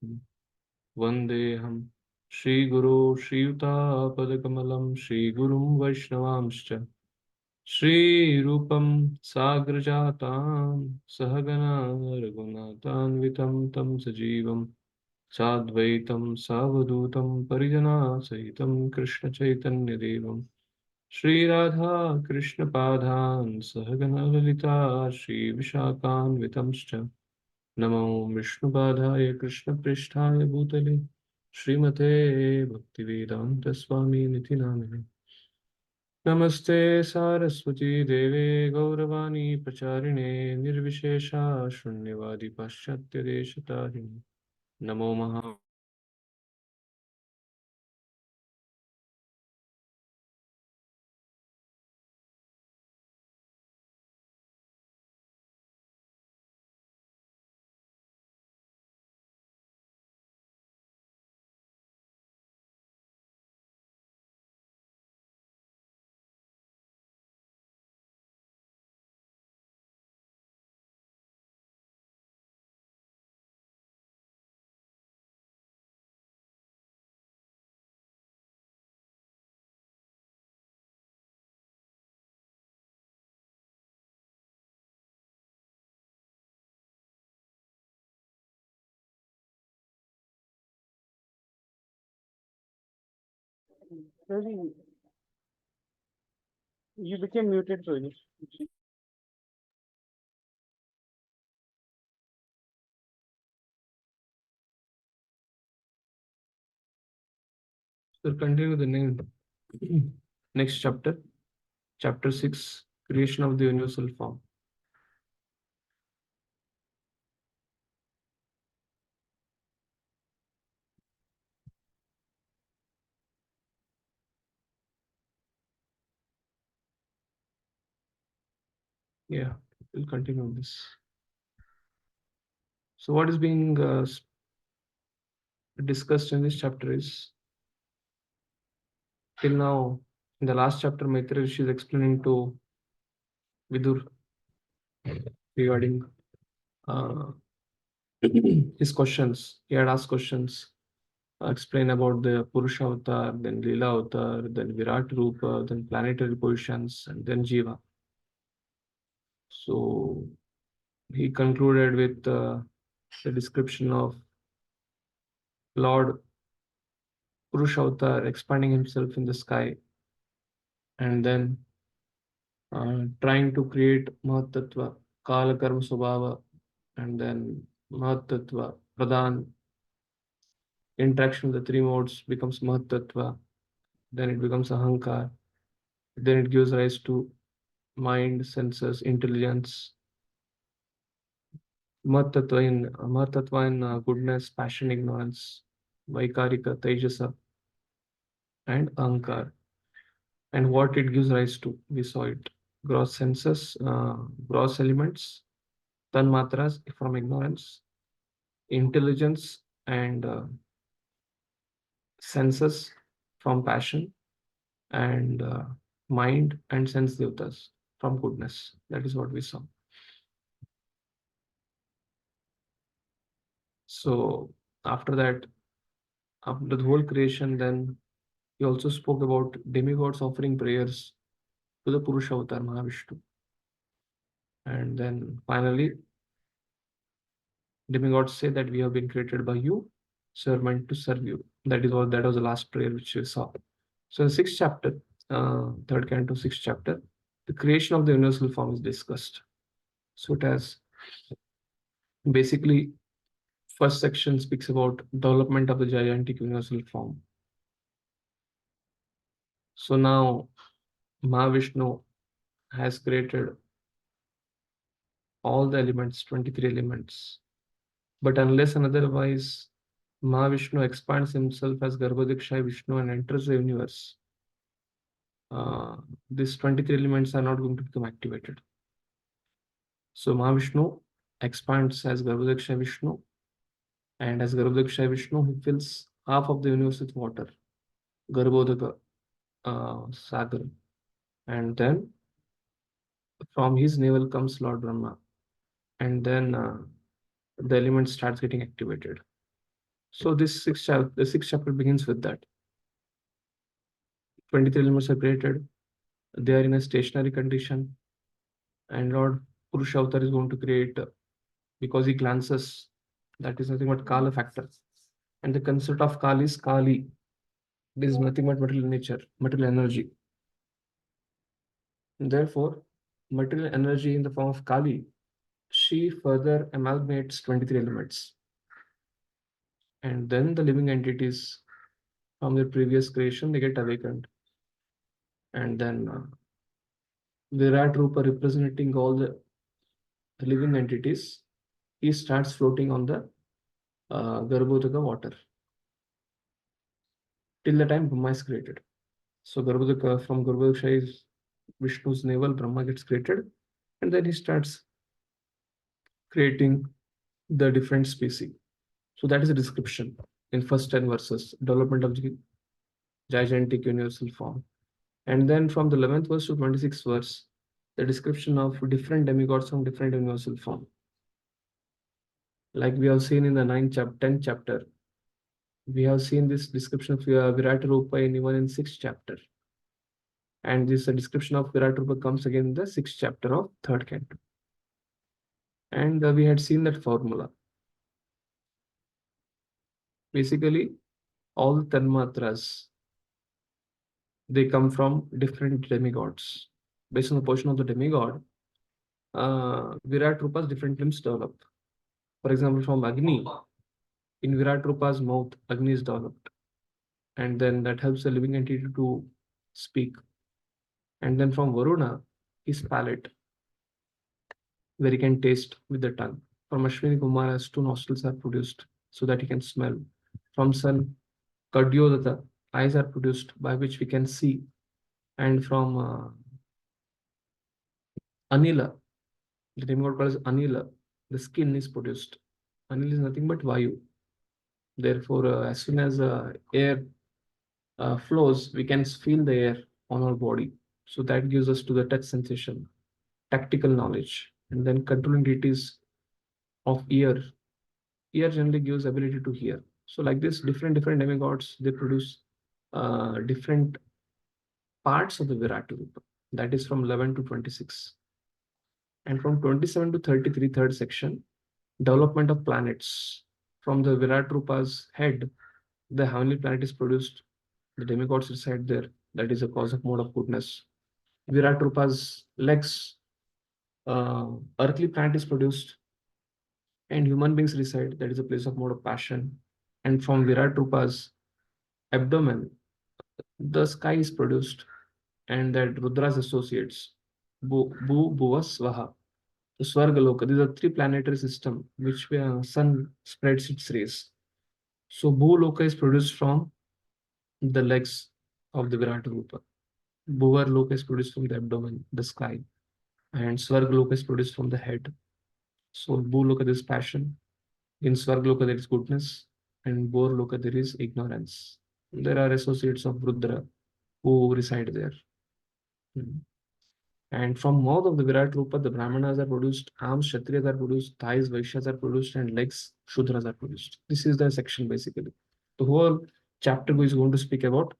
वन्देऽहं श्रीगुरो श्रीयुतापदकमलं श्रीगुरुं वैष्णवांश्च श्रीरूपं साग्रजातां सहगना रघुनाथान्वितं तं सजीवं साद्वैतं सावधूतं परिजनासहितं कृष्णचैतन्यदेवं श्रीराधा कृष्णपादान् सहगना ललिता श्रीविशाखान्वितंश्च नमो विष्णुपादाय कृष्णपृष्ठाय भूतले श्रीमते भक्तिवेदांत स्वामी निधि नामिने नमस्ते सारस्वती देवे गौरवाणी प्रचारिणे निर्विशेषा शून्यवादी पाश्चात्य देशतारिणे नमो महा Really, you became muted, Rohini. So continue the next chapter, chapter 6, creation of the universal form. Yeah, we'll continue this. So what is being discussed in this chapter is, till now, in the last chapter, Maitreya Rishi is explaining to Vidur regarding his questions. He had asked questions, explain about the Purusha avatar, then Leela avatar, then Virat Rupa, then planetary positions, and then Jiva. So he concluded with the description of Lord Purusha avatar expanding himself in the sky and then trying to create Mahatattva, Kala Karma Swabhava, and then Mahatattva, Pradhan, interaction with the three modes becomes Mahatattva, then it becomes Ahankar, then it gives rise to mind, senses, intelligence, Mahatattva in goodness, passion, ignorance, Vaikarika, Tejasa, and Ahankar. And what it gives rise to, we saw it. Gross senses, gross elements, Tanmatras from ignorance, intelligence and senses from passion, and mind and sense devatas from goodness. That is what we saw. So after that, after the whole creation, then he also spoke about demigods offering prayers to the Purusha avatar Mahavishnu. And then finally, demigods say that we have been created by you, servant to serve you. That was the last prayer which we saw. So in the sixth chapter, third canto, sixth chapter, the creation of the universal form is discussed. So it has basically, first section speaks about development of the gigantic universal form. So now Mahavishnu has created all the elements, 23 elements. But unless and otherwise, Mahavishnu expands himself as Garbhodakshaya Vishnu and enters the universe, these 23 elements are not going to become activated. So Mahavishnu expands as Garbhodakshaya Vishnu, and as Garbhodakshaya Vishnu, he fills half of the universe with water, Garbhodaka Sagar. And then from his navel comes Lord Brahma. And then the element starts getting activated. So this the sixth chapter begins with that. 23 elements are created. They are in a stationary condition. And Lord Purusha Avatar is going to create, because he glances, that is nothing but Kala factor. And the concept of Kali is Kali. This is nothing but material nature, material energy. Therefore, material energy in the form of Kali, she further amalgamates 23 elements. And then the living entities from their previous creation, they get awakened. And then Virat Rupa representing all the living entities, he starts floating on the Garbhodaka water till the time Brahma is created. So Garbhodaka, from Garbhodaka is Vishnu's navel, Brahma gets created, and then he starts creating the different species. So that is a description in first 10 verses, development of the gigantic universal form. And then from the 11th verse to 26th verse, the description of different demigods from different universal form. Like we have seen in the 10th chapter, we have seen this description of Virat Rupa even in 6th chapter. And this description of Virat Rupa comes again in the 6th chapter of 3rd canto. And we had seen that formula. Basically, all the Tanmatras, they come from different demigods. Based on the position of the demigod, Virat Rupa's different limbs develop. For example, from Agni, in Virat Rupa's mouth, Agni is developed. And then that helps the living entity to speak. And then from Varuna, his palate, where he can taste with the tongue. From Ashwini Kumara's 2 nostrils are produced so that he can smell. From Sun, Kadyodata, eyes are produced by which we can see. And from Anila, the demigod called as Anila, the skin is produced. Anil is nothing but Vayu. Therefore, as soon as air flows, we can feel the air on our body. So that gives us to the touch sensation, tactical knowledge. And then controlling deities of ear. Ear generally gives ability to hear. So like this, different demigods, they produce different parts of the Virat Rupa. That is from 11 to 26. And from 27 to 33, third section, development of planets. From the Virat Rupa's head, the heavenly planet is produced. The demigods reside there. That is a cause of mode of goodness. Virat Rupa's legs, earthly planet is produced. And human beings reside. That is a place of mode of passion. And from Virat Rupa's abdomen, the sky is produced. And that Rudra's associates, Bhuva, Swaha, the Swargaloka. These are 3 planetary system which sun spreads its rays. So Bhuloka is produced from the legs of the Virat Rupa. Bhuvar Loka is produced from the abdomen, the sky. And Swargaloka is produced from the head. So Bhuloka, there is passion. In Swargaloka, there is goodness. And Bhurloka, there is ignorance. There are associates of Rudra who reside there. And from mouth of the Virat Rupa, the Brahmanas are produced, arms, Kshatriyas are produced, thighs, Vaishyas are produced, and legs, Shudras are produced. This is the section basically. The whole chapter is going to speak about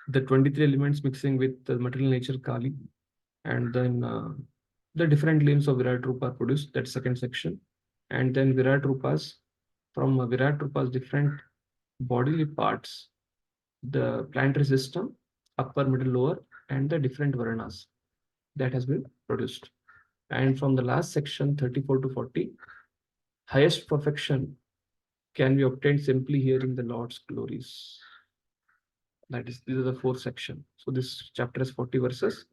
the 23 elements mixing with the material nature Kali, and then the different limbs of Virat Rupa are produced. That's second section. And then Virat Rupas, from Virat Rupa's different bodily parts, the planetary system, upper, middle, lower, and the different Varanas that has been produced. And from the last section, 34 to 40, highest perfection can be obtained simply hearing the Lord's glories. That is, these are the 4 sections. So this chapter has 40 verses.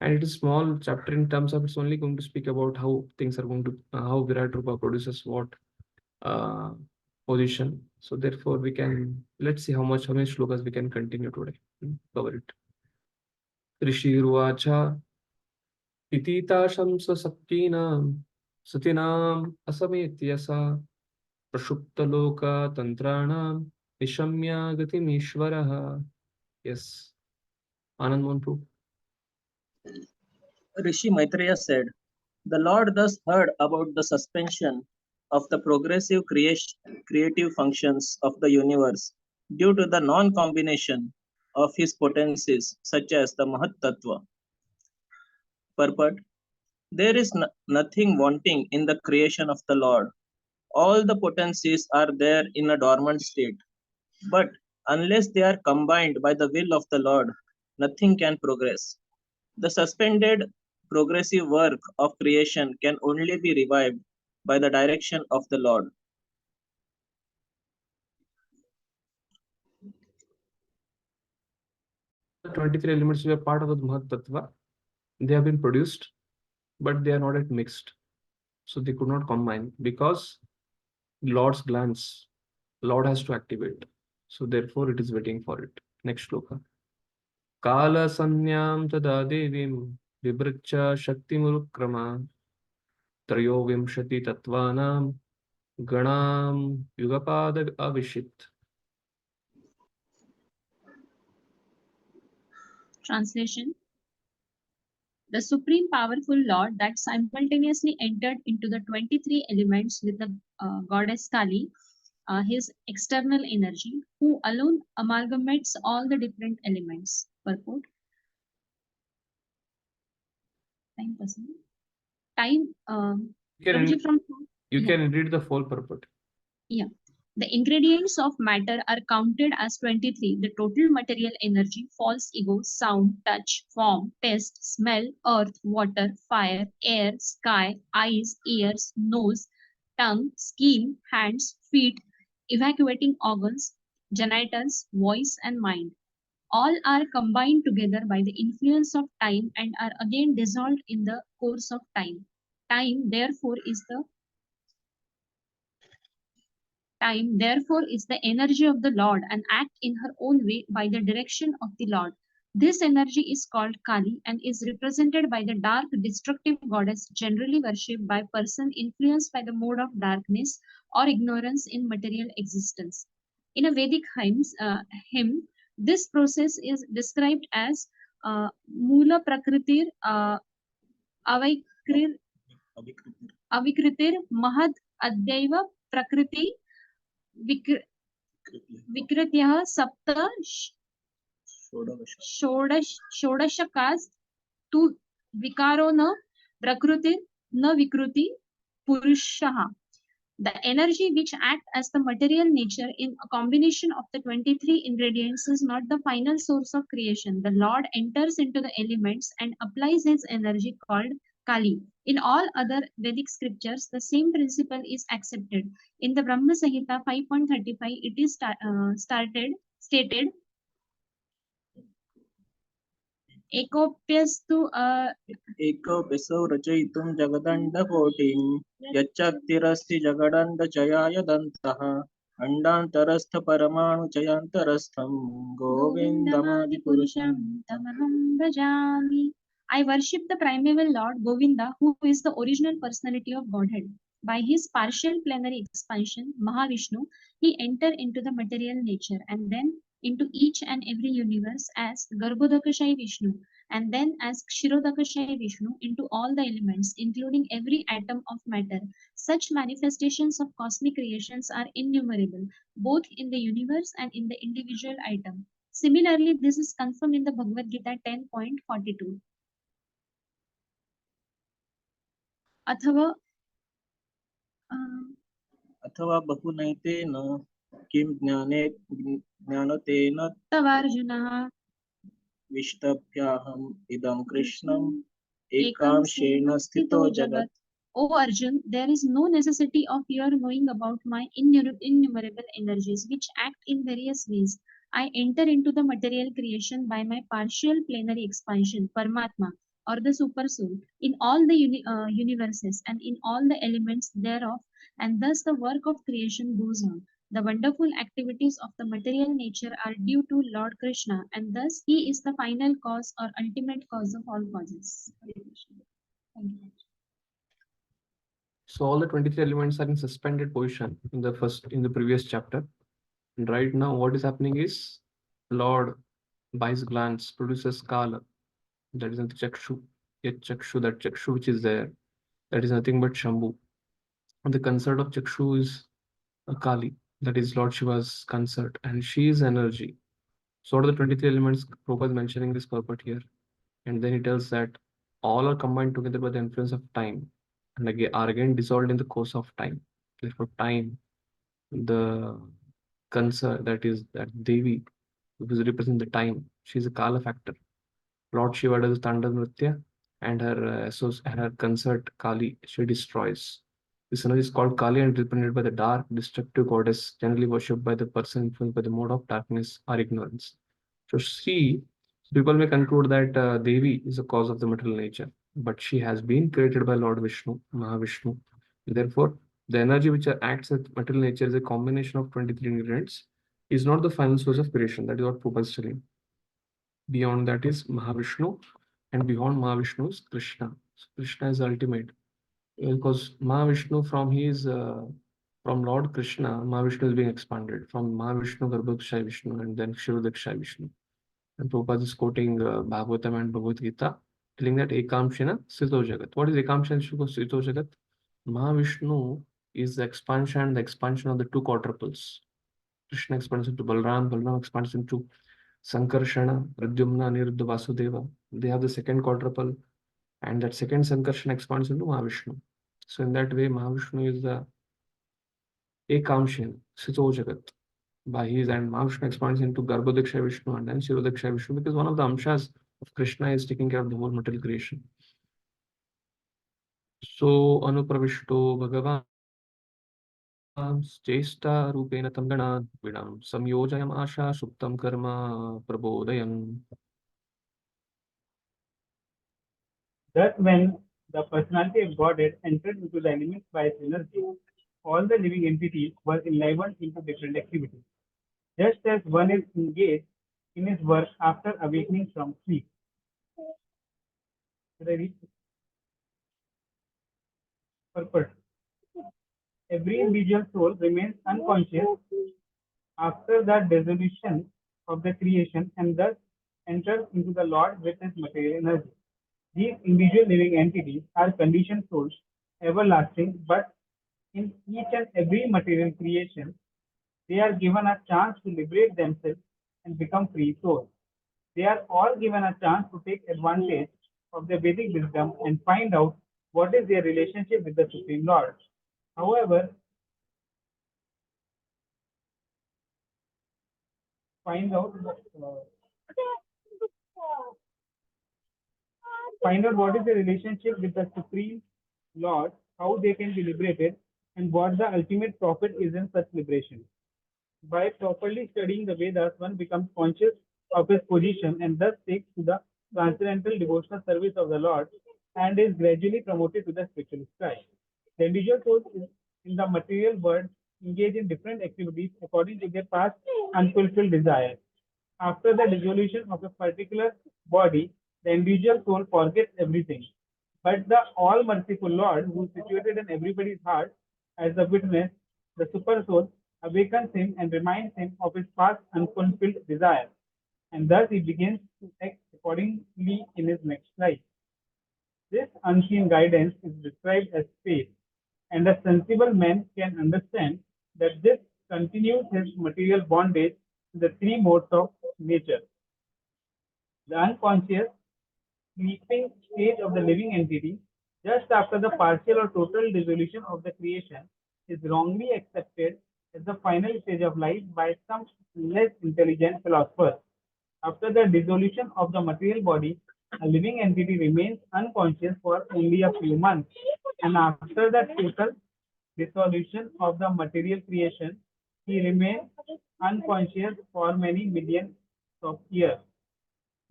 And it is small chapter in terms of it's only going to speak about how things are going to, how Virat Rupa produces what position. So therefore we can, let's see how many shlokas we can continue today. Cover it. Rishi Ruacha Ititasam Sasaktinam Satinam Asametyasa Prashuptaloka Tantranam Nishamya Gatimishvaraha. Yes. Anand Monpu. Rishi Maitreya said, "The Lord thus heard about the suspension of the progressive creative functions of the universe due to the non-combination of his potencies such as the Mahat Tattva. Purport: there is nothing wanting in the creation of the Lord. All the potencies are there in a dormant state, but unless they are combined by the will of the Lord, nothing can progress. The suspended progressive work of creation can only be revived by the direction of the Lord. The 23 elements were part of the Mahat Tattva. They have been produced, but they are not yet mixed. So they could not combine because Lord's glance, Lord has to activate. So therefore it is waiting for it. Next shloka. Kala sanyam tada devim vibhrcha shakti murukrama trayo vimshati tattvanam ganam yugapada avishit. Translation: the supreme powerful Lord that simultaneously entered into the 23 elements with the goddess Kali, his external energy, who alone amalgamates all the different elements. Purport: time You can read the full purport. Yeah. The ingredients of matter are counted as 23. The total material energy: false ego, sound, touch, form, taste, smell, earth, water, fire, air, sky, eyes, ears, nose, tongue, skin, hands, feet, evacuating organs, genitals, voice, and mind. All are combined together by the influence of time and are again dissolved in the course of time. Time, therefore, is the energy of the Lord and act in her own way by the direction of the Lord. This energy is called Kali and is represented by the dark destructive goddess generally worshipped by person influenced by the mode of darkness or ignorance in material existence. In a Vedic hymn, this process is described as Mula Prakritir Avikritir Mahad Adyaiva Prakriti विकृत्यः सप्त षोडशकास् तु विकारो न प्रकृति न विकृति पुरुषः. The energy which acts as the material nature in a combination of the 23 ingredients is not the final source of creation. The Lord enters into the elements and applies his energy called Kali. In all other Vedic scriptures, the same principle is accepted. In the Brahma Samhita 5.35, it is stated, एकोऽप्यसौ रचयितुं जगदण्डकोटिं यच्चक्तिरस्ति जगदण्डचयाय दन्तः अण्डान्तरस्थपरमाणुचयान्तरस्थं गोविन्दमादिपुरुषं तमहं भजामि. I worship the primeval Lord Govinda, who is the original personality of Godhead. By his partial plenary expansion, Mahavishnu, he entered into the material nature and then into each and every universe as Garbhodakashayi Vishnu, and then as Kshirodakashayi Vishnu into all the elements, including every atom of matter. Such manifestations of cosmic creations are innumerable, both in the universe and in the individual atom. Similarly, this is confirmed in the Bhagavad Gita 10.42. अथवा बहुनैतेन किं ज्ञानेन तवार्जुनः विष्टभ्याहम् इदं कृष्णम् एकांशेन स्थितो जगत्. O Arjun, there is no necessity of your knowing about my innumerable energies which act in various ways. I enter into the material creation by my partial plenary expansion, Paramatma, or the Super Soul, in all the universes and in all the elements thereof, and thus the work of creation goes on. The wonderful activities of the material nature are due to Lord Krishna, and thus he is the final cause or ultimate cause of all causes. Thank you. So all the 23 elements are in suspended position in the previous chapter. And right now what is happening is Lord by his glance produces Kala. That is the Chakshu. Yet Chakshu, that Chakshu which is there, that is nothing but Shambhu. The consort of Chakshu is Kali, that is Lord Shiva's consort, and she is energy. So what are the 23 elements? Prabhupada is mentioning this purport here. And then he tells that all are combined together by the influence of time and again are again dissolved in the course of time. Therefore, time, the consort, that is that Devi, which represents the time, she is a Kala factor. Lord Shiva does Tanda Nritya, and her consort Kali, she destroys. This energy is called Kali and represented by the dark, destructive goddess, generally worshipped by the person influenced by the mode of darkness or ignorance. So people may conclude that Devi is the cause of the material nature, but she has been created by Lord Vishnu, Mahavishnu. Therefore, the energy which acts as material nature is a combination of 23 ingredients, is not the final source of creation. That is what Prabhupada is telling. Beyond that is Mahavishnu, and beyond Mahavishnu is Krishna. So Krishna is ultimate. Because Mahavishnu from Lord Krishna, Mahavishnu is being expanded from Mahavishnu, Garbhodakshaya Vishnu, and then Kshirodakshaya Vishnu. And Prabhupada is quoting Bhagavatam and Bhagavad Gita, telling that Ekamshina Sito Jagat. What is Ekamshina Sito Jagat? Mahavishnu is the expansion of the two quadruples. Krishna expands into Balram, Balram expands into Sankarshana, Pradyumna, Aniruddha, Vasudeva. They have the second quadruple, and that second Sankarshana expands into Mahavishnu. So in that way, Mahavishnu is the Ekamshin, Sito Jagat. By his, and Mahavishnu expands into Garbhodakshaya Vishnu and then Kshirodakshaya Vishnu, because one of the amshas of Krishna is taking care of the whole material creation. So Anupravishto Bhagavan Chesta Rupena Tamgana Vidam Samyojayam Asha Suptam Karma Prabodayam. Thus, when the personality of Godhead entered into the elements by its energy, all the living entities were enlivened into different activities, just as one is engaged in his work after awakening from sleep. Should I read? Purport. Every individual soul remains unconscious after the dissolution of the creation and thus enters into the Lord with his material energy. These individual living entities are conditioned souls, everlasting, but in each and every material creation, they are given a chance to liberate themselves and become free souls. They are all given a chance to take advantage of the Vedic wisdom and find out what is their relationship with the Supreme Lord. However, find out what is the relationship with the Supreme Lord, how they can be liberated, and what the ultimate profit is in such liberation. By properly studying the Vedas, one becomes conscious of his position and thus takes to the transcendental devotional service of the Lord and is gradually promoted to the spiritual sky. The individual souls in the material world engage in different activities according to their past unfulfilled desires. After the dissolution of a particular body, the individual soul forgets everything. But the all merciful Lord, who is situated in everybody's heart as the witness, the super soul, awakens him and reminds him of his past unfulfilled desires. And thus he begins to act accordingly in his next life. This unseen guidance is described as faith, and a sensible man can understand that this continues his material bondage to the three modes of nature. The unconscious sleeping stage of the living entity, just after the partial or total dissolution of the creation, is wrongly accepted as the final stage of life by some less intelligent philosophers. After the dissolution of the material body, a living entity remains unconscious for only a few months, and after the total dissolution of the material creation, he remains unconscious for many millions of years.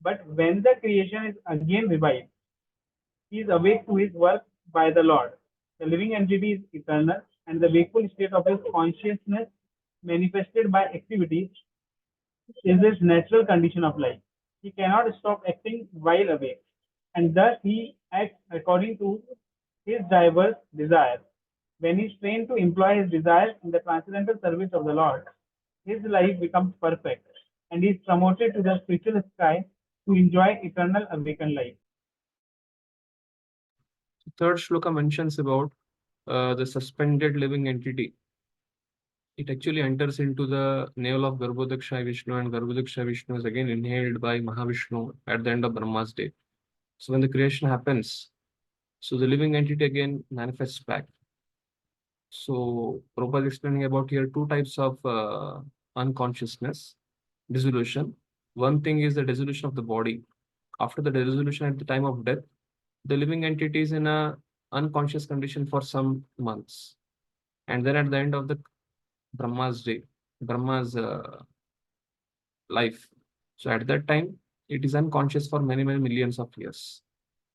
But when the creation is again revived, he is awake to his work by the Lord. The living entity is eternal, and the wakeful state of his consciousness manifested by activities is his natural condition of life. He cannot stop acting while awake, and thus he acts according to his diverse desires. When he is trained to employ his desires in the transcendental service of the Lord, his life becomes perfect, and he is promoted to the spiritual sky to enjoy eternal awakened life. Third shloka mentions about the suspended living entity, it actually enters into the navel of Garbhodaksha Vishnu, and Garbhodaksha Vishnu is again inhaled by Mahavishnu at the end of Brahma's day. So when the creation happens, so the living entity again manifests back. So Prabhupada is explaining about here two types of unconsciousness, dissolution. One thing is the dissolution of the body. After the dissolution at the time of death, the living entity is in a unconscious condition for some months. And then at the end of the Brahma's day, Brahma's life. So at that time, it is unconscious for many, many millions of years.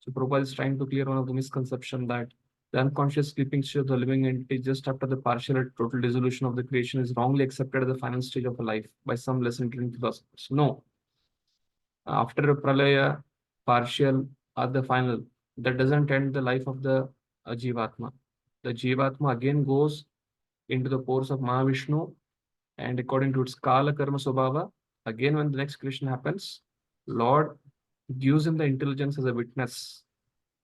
So Prabhupada is trying to clear one of the misconception that the unconscious sleeping state of the living entity just after the partial or total dissolution of the creation is wrongly accepted at the final stage of a life by some less intelligent philosophers. No. After a pralaya, partial or the final, that doesn't end the life of the Jivatma. The Jivatma again goes into the pores of Mahavishnu, and according to its Kala Karma Swabhava, again when the next creation happens, Lord gives him the intelligence as a witness,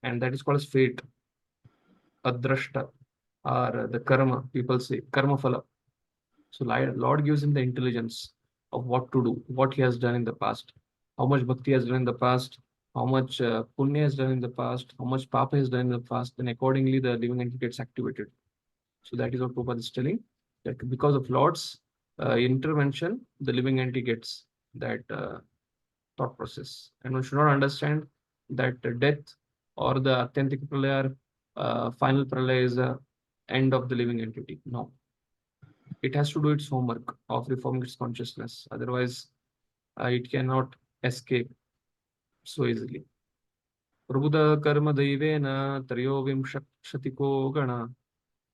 and that is called as fate, adrashta, or the karma, people say, karma phala. So Lord gives him the intelligence of what to do, what he has done in the past, how much bhakti has done in the past, how much punya has done in the past, how much papa has done in the past, then accordingly the living entity gets activated. So that is what Prabhupada is telling, that because of Lord's intervention, the living entity gets that thought process. And one should not understand that death or the Atyantik Pralaya, final Pralaya is the end of the living entity. No. It has to do its homework of reforming its consciousness. Otherwise, it cannot escape so easily. Prabhuda karma daivena taryo vimshakshitiko gana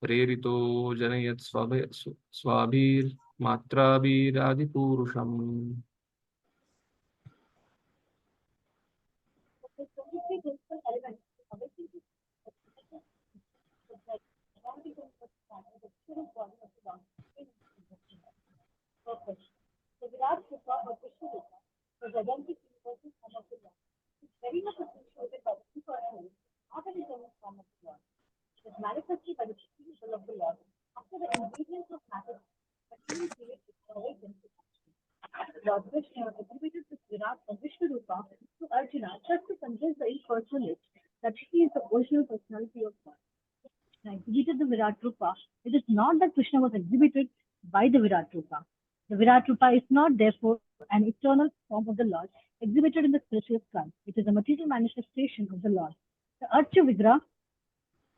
prerito janayat swabhir matrabhir adi purusham. Lord Krishna attributed this Virat or Vishnu Rupa to Arjuna just to convince the impersonalist that he is the original personality of God. Krishna exhibited the Virat Rupa. It is not that Krishna was exhibited by the Virat Rupa. The Virat Rupa is not therefore an eternal form of the Lord exhibited in the spiritual sky. It is a material manifestation of the Lord. The Archa Vigraha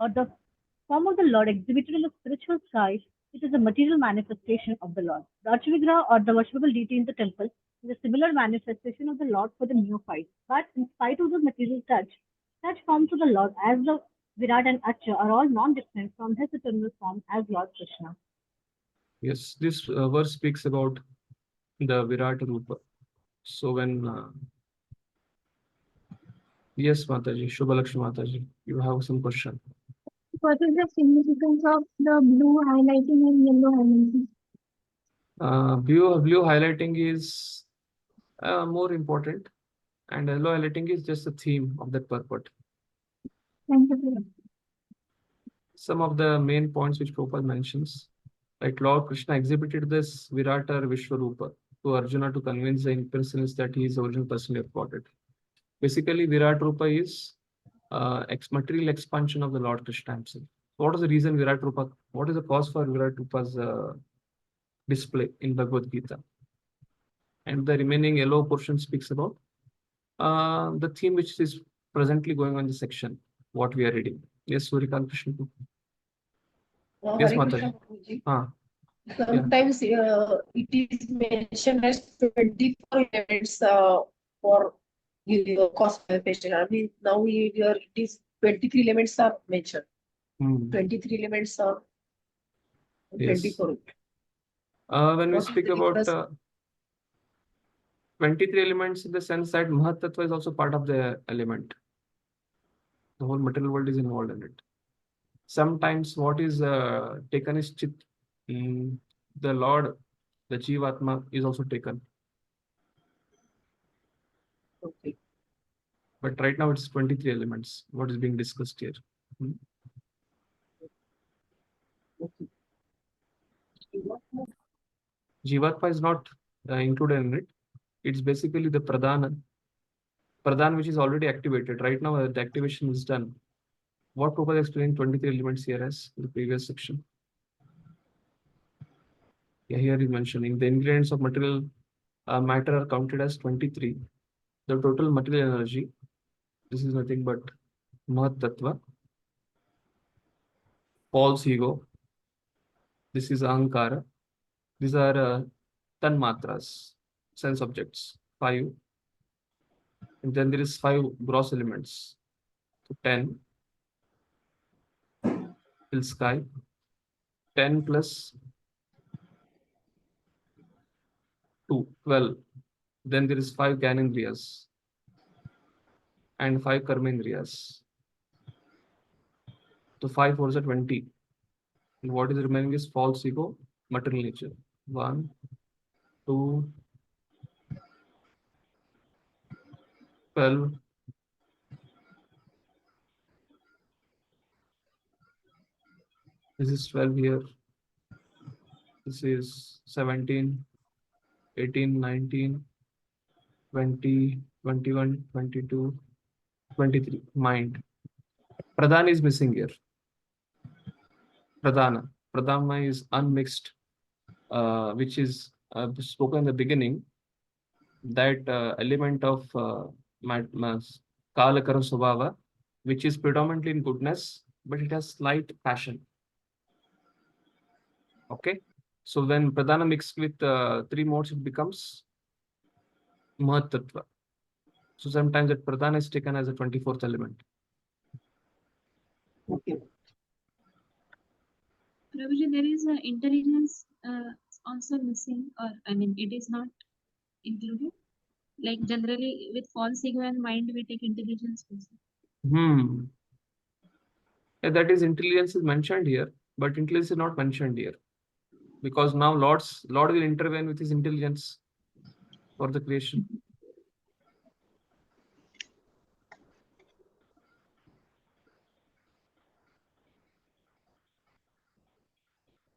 or the form of the Lord exhibited in the spiritual sky, it is a material manifestation of the Lord. The Archa Vigraha or the worshipable deity in the temple is a similar manifestation of the Lord for the neophyte. But in spite of the material touch, such forms of the Lord as the Virat and Archa are all non-different from his eternal form as Lord Krishna. Yes, this verse speaks about the Virat Rupa. So when yes, Mataji, Shubhalakshmi Mataji, you have some question. What is the significance of the blue highlighting and yellow highlighting? Blue highlighting is more important, and yellow highlighting is just the theme of that purport. Thank you. Some of the main points which Prabhupada mentions, like Lord Krishna exhibited this Virata or Vishwarupa to Arjuna to convince the impersonalist that he is the original personality of Godhead. Basically, Virat Rupa is material expansion of the Lord Krishna himself. What is the reason Virat Rupa? What is the cause for Virat Rupa's display in Bhagavad Gita? And the remaining yellow portion speaks about the theme which is presently going on in the section, what we are reading. Yes, Surikant Krishna. Yes, Hare Mataji. Krishna Prabhuji. Ah, Sometimes it is mentioned as 24 elements for cost manifestation. I mean, now here it is 23 elements are mentioned. 23 elements are yes. 24. When we What is speak the about difference? 23 elements in the sense that Mahat Tattva is also part of the element. The whole material world is involved in it. Sometimes what is taken is Chit. The Lord, the Jivatma is also taken. Okay. But right now it's 23 elements, what is being discussed here. Jivatma is not included in it. It's basically the Pradhan which is already activated. Right now, the activation is done. What Prabhupada explained 23 elements here as in the previous section. Yeah, here he's mentioning the ingredients of material matter are counted as 23. The total material energy, this is nothing but Mahat Tattva, false ego, this is Ahankara. These are Tanmatras, sense objects, 5. And then there is 5 gross elements. So 10 till sky, 10 plus 2, 12. Then there is 5 Gyanendriyas and 5 Karmendriyas. So 5 4 is 20. And what is remaining is false ego, material nature. 1, 2, 12. This is 12 here. This is 17, 18, 19, 20, 21, 22, 23. Mind. Pradhana is missing here. Pradhana. Pradhana is unmixed, which is spoken in the beginning. That element of Kalakara Subhava, which is predominantly in goodness, but it has slight passion. Okay. So when Pradhana mixed with 3 modes, it becomes Mahat Tattva. So sometimes that Pradhana is taken as a 24th element. Okay. Prabhuji, there is intelligence also missing, or I mean, it is not included. Like generally with false ego and mind, we take intelligence also. Yeah, that is intelligence is mentioned here, but intelligence is not mentioned here. Because now Lord will intervene with his intelligence for the creation.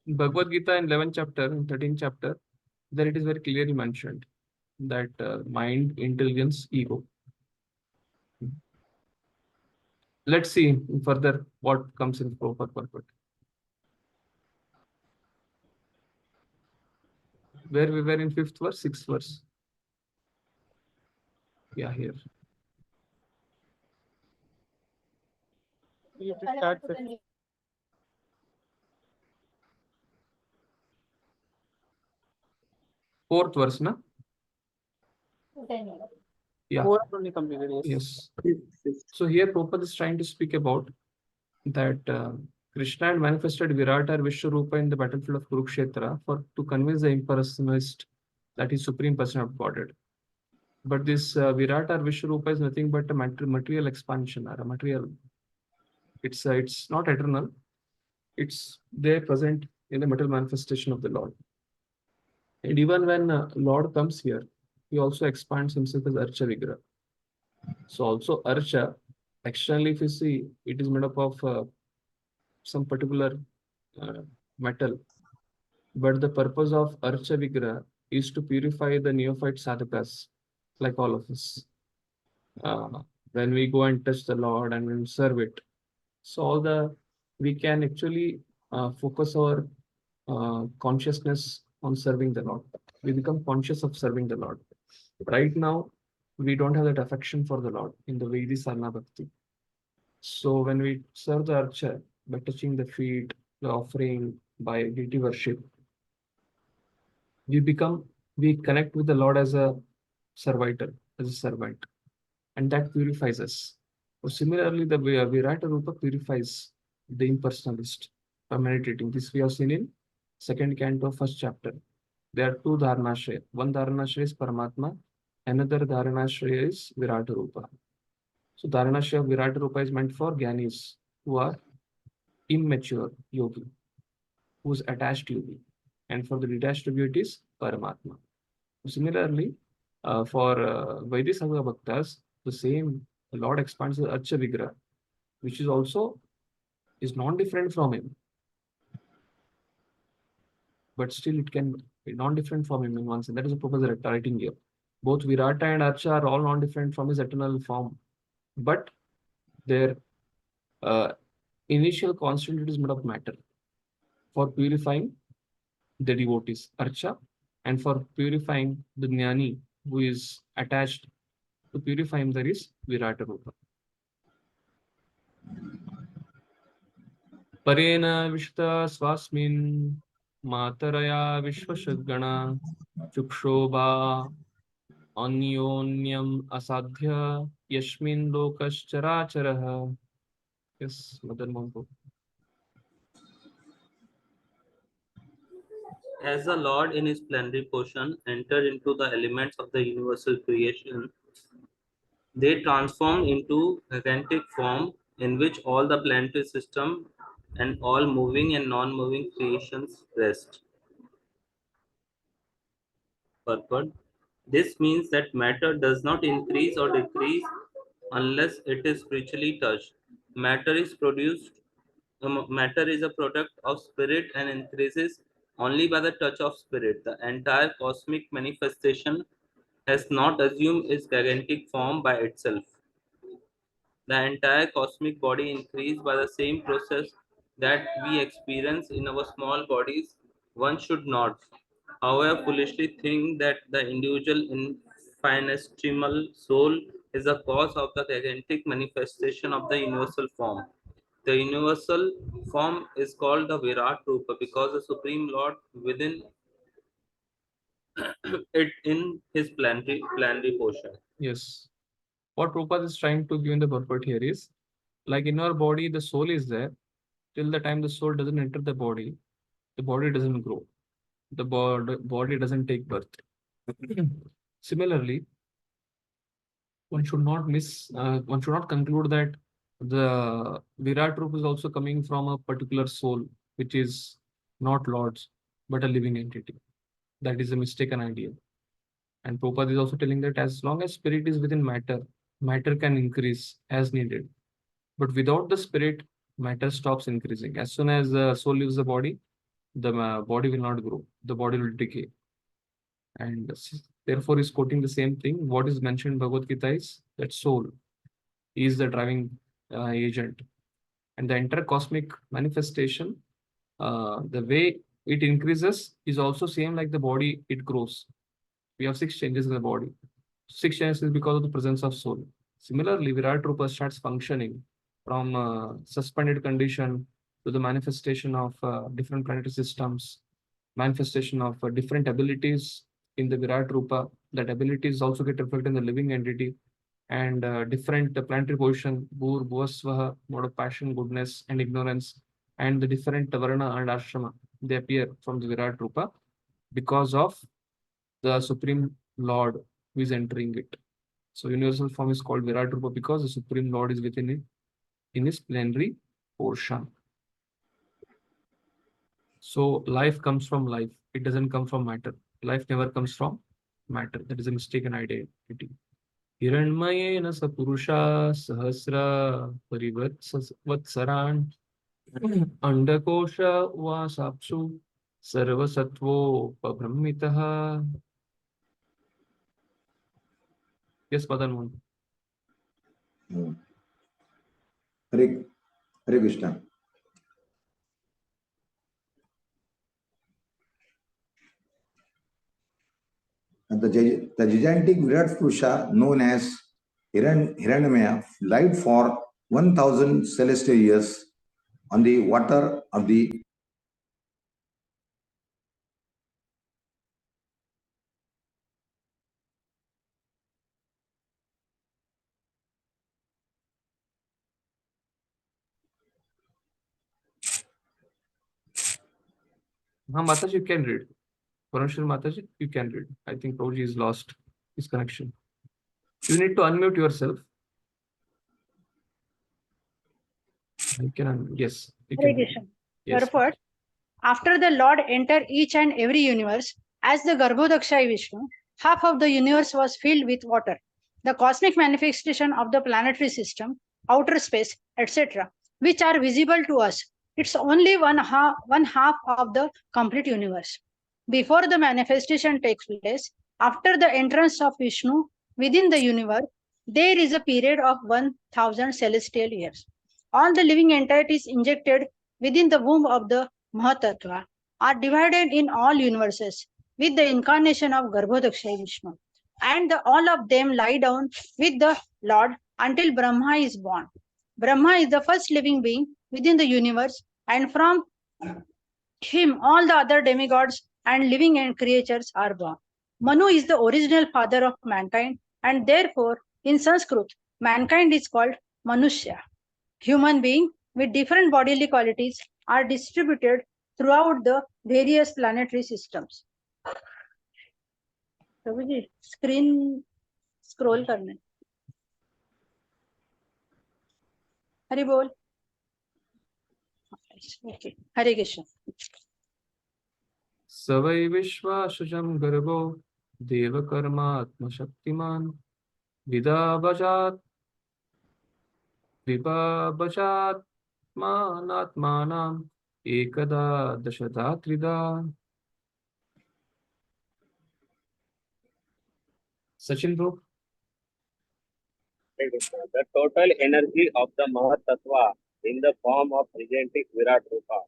In Bhagavad Gita in 11th chapter, in 13th chapter, there it is very clearly mentioned that mind, intelligence, ego. Let's see further what comes in proper purport. Where we were in 5th verse, 6th verse. Yeah, here. You have to start with 4th verse, na? Yeah. 4 only completed. Yes. So here Prabhupada is trying to speak about that Krishna had manifested Virata or Vishwarupa in the battlefield of Kurukshetra to convince the impersonalist that he is Supreme Person of Godhead. But this Virata or Vishwarupa is nothing but a material expansion or a material. It's not eternal. It's there present in the material manifestation of the Lord. And even when Lord comes here, he also expands himself as Archa Vigraha. So also Archa, externally if you see, it is made up of some particular metal. But the purpose of Archa Vigraha is to purify the neophyte sadhakas, like all of us. When we go and touch the Lord and when we serve it. So we can actually focus our consciousness on serving the Lord. We become conscious of serving the Lord. Right now, we don't have that affection for the Lord in the Vedi Sarna Bhakti. So when we serve the Archa by touching the feet, the offering, by deity worship, we connect with the Lord as a servitor, as a servant, and that purifies us. So similarly, the Virata Rupa purifies the impersonalist by meditating. This we have seen in 2nd canto, 1st chapter. There are 2 Dharanashraya. One Dharanashraya is Paramatma, another Dharanashraya is Virata Rupa. So Dharanashraya of Virata Rupa is meant for Gyanis who are immature yogi, who is attached yogi. And for the detached yogi, it is Paramatma. Similarly, for Vaidisanga Bhaktas, the same Lord expands the Archa Vigraha, which is also non-different from him. but still it can be non-different from him in one sense. That is a Prabhupada is writing here. Both Virata and Archa are all non-different from his eternal form, but their initial constituent is made of matter for purifying the devotees, Archa, and for purifying the Jnani who is attached. To purify him, there is Virata Rupa. Parena Vishta Swasmin Mataraya Vishwashagana Chukshobha Anyonyam Asadhya Yashmin Lokascharacharaha. Yes, Madan Mohan. As the Lord in his plenary portion entered into the elements of the universal creation, they transform into gigantic form in which all the planetary system and all moving and non-moving creations rest. Purport. This means that matter does not increase or decrease unless it is spiritually touched. Matter is a product of spirit and increases only by the touch of spirit. The entire cosmic manifestation has not assumed its gigantic form by itself. The entire cosmic body increased by the same process that we experience in our small bodies. One should not, however, foolishly think that the individual infinitesimal soul is the cause of the gigantic manifestation of the universal form. The universal form is called the Virat Rupa because the Supreme Lord within it in his planetary portion. Yes. What Prabhupada is trying to give in the purport here is, like in our body, the soul is there. Till the time the soul doesn't enter the body doesn't grow. The body doesn't take birth. Similarly, one should not conclude that the Virat Rupa is also coming from a particular soul, which is not Lord's, but a living entity. That is a mistaken idea. And Prabhupada is also telling that as long as spirit is within matter, matter can increase as needed. But without the spirit, matter stops increasing. As soon as the soul leaves the body will not grow. The body will decay. And therefore, is quoting the same thing. What is mentioned in Bhagavad Gita is that soul is the driving agent. And the entire cosmic manifestation, the way it increases is also same like the body, it grows. We have 6 changes in the body. 6 changes is because of the presence of soul. Similarly, Virat Rupa starts functioning from suspended condition to the manifestation of different planetary systems, manifestation of different abilities in the Virat Rupa. That abilities also get reflected in the living entity, and different planetary position, Bhur, Bhuvasvaha, mode of passion, goodness, and ignorance, and the different Varna and Ashrama, they appear from the Virat Rupa because of the Supreme Lord who is entering it. So universal form is called Virat Rupa because the Supreme Lord is within it in his plenary portion. So life comes from life. It doesn't come from matter. Life never comes from matter. That is a mistaken identity. Hiranmayena sapurusha sahasra parivatsaran andakosha vasapsu sarvasatvo pabramitaha. Yes, Madan Mohan. Hare Krishna. And the gigantic Virat Purusha, known as Hiranyamaya, lived for 1000 celestial years on the water of the Mataji, you can read. Parameshwar Mataji, you can read. I think Prabhuji is lost his connection. You need to unmute yourself. You can, yes. You Hare can. Krishna. Yes. Purport. After the Lord entered each and every universe, as the Garbhodakshaya Vishnu, half of the universe was filled with water. The cosmic manifestation of the planetary system, outer space, etc., which are visible to us, it's only one half of the complete universe. Before the manifestation takes place, after the entrance of Vishnu within the universe, there is a period of 1000 celestial years. All the living entities injected within the womb of the Mahatattva are divided in all universes with the incarnation of Garbhodakshay Vishnu. And all of them lie down with the Lord until Brahma is born. Brahma is the first living being within the universe, and from him all the other demigods and living and creatures are born. Manu is the original father of mankind, and therefore in Sanskrit mankind is called Manushya. Human beings with different bodily qualities are distributed throughout the various planetary systems. Screen scroll करना है. हरि बोल. Okay. Hare Krishna. Savai Vishwashajam Garbo Devakarma Shaktiman Vidabhajat Vibhabhajat Manatmanam Ekada Dashadatrida. Sachin bro. The total energy of the Mahatattva in the form of gigantic Virat Rupa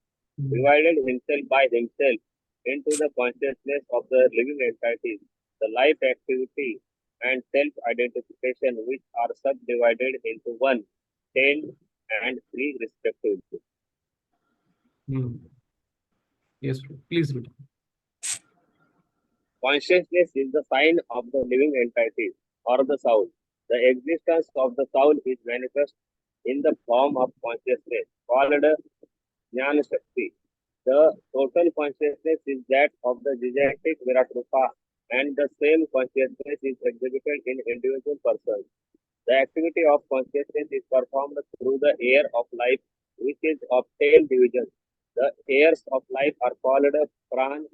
divided himself by himself into the consciousness of the living entities, the life activity and self-identification, which are subdivided into 1, 10 and 3 respectively. Yes, please read. Consciousness is the sign of the living entity or the soul. The existence of the soul is manifest in the form of consciousness called Jnana Shakti. The total consciousness is that of the gigantic Virat Rupa, and the same consciousness is exhibited in individual persons. The activity of consciousness is performed through the air of life, which is of 10 divisions. The airs of life are called Pran,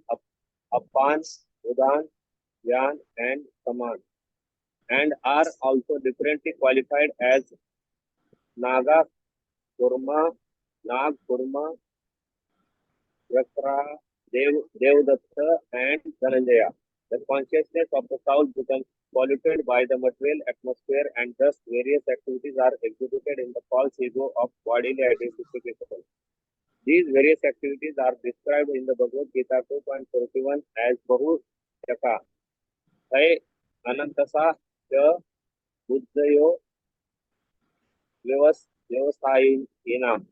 Apan, Udan, Yan, and Saman, and are also differently qualified as Naga, Kurma, Nag, Kurma, Yakra, Devdatta, and Dhananjaya. The consciousness of the soul becomes polluted by the material atmosphere, and thus various activities are exhibited in the false ego of bodily identification. These various activities are described in the Bhagavad Gita 2.41 as Bahu Yaka, Hai Anantasa, Cha Buddhayo Vyavasayinam.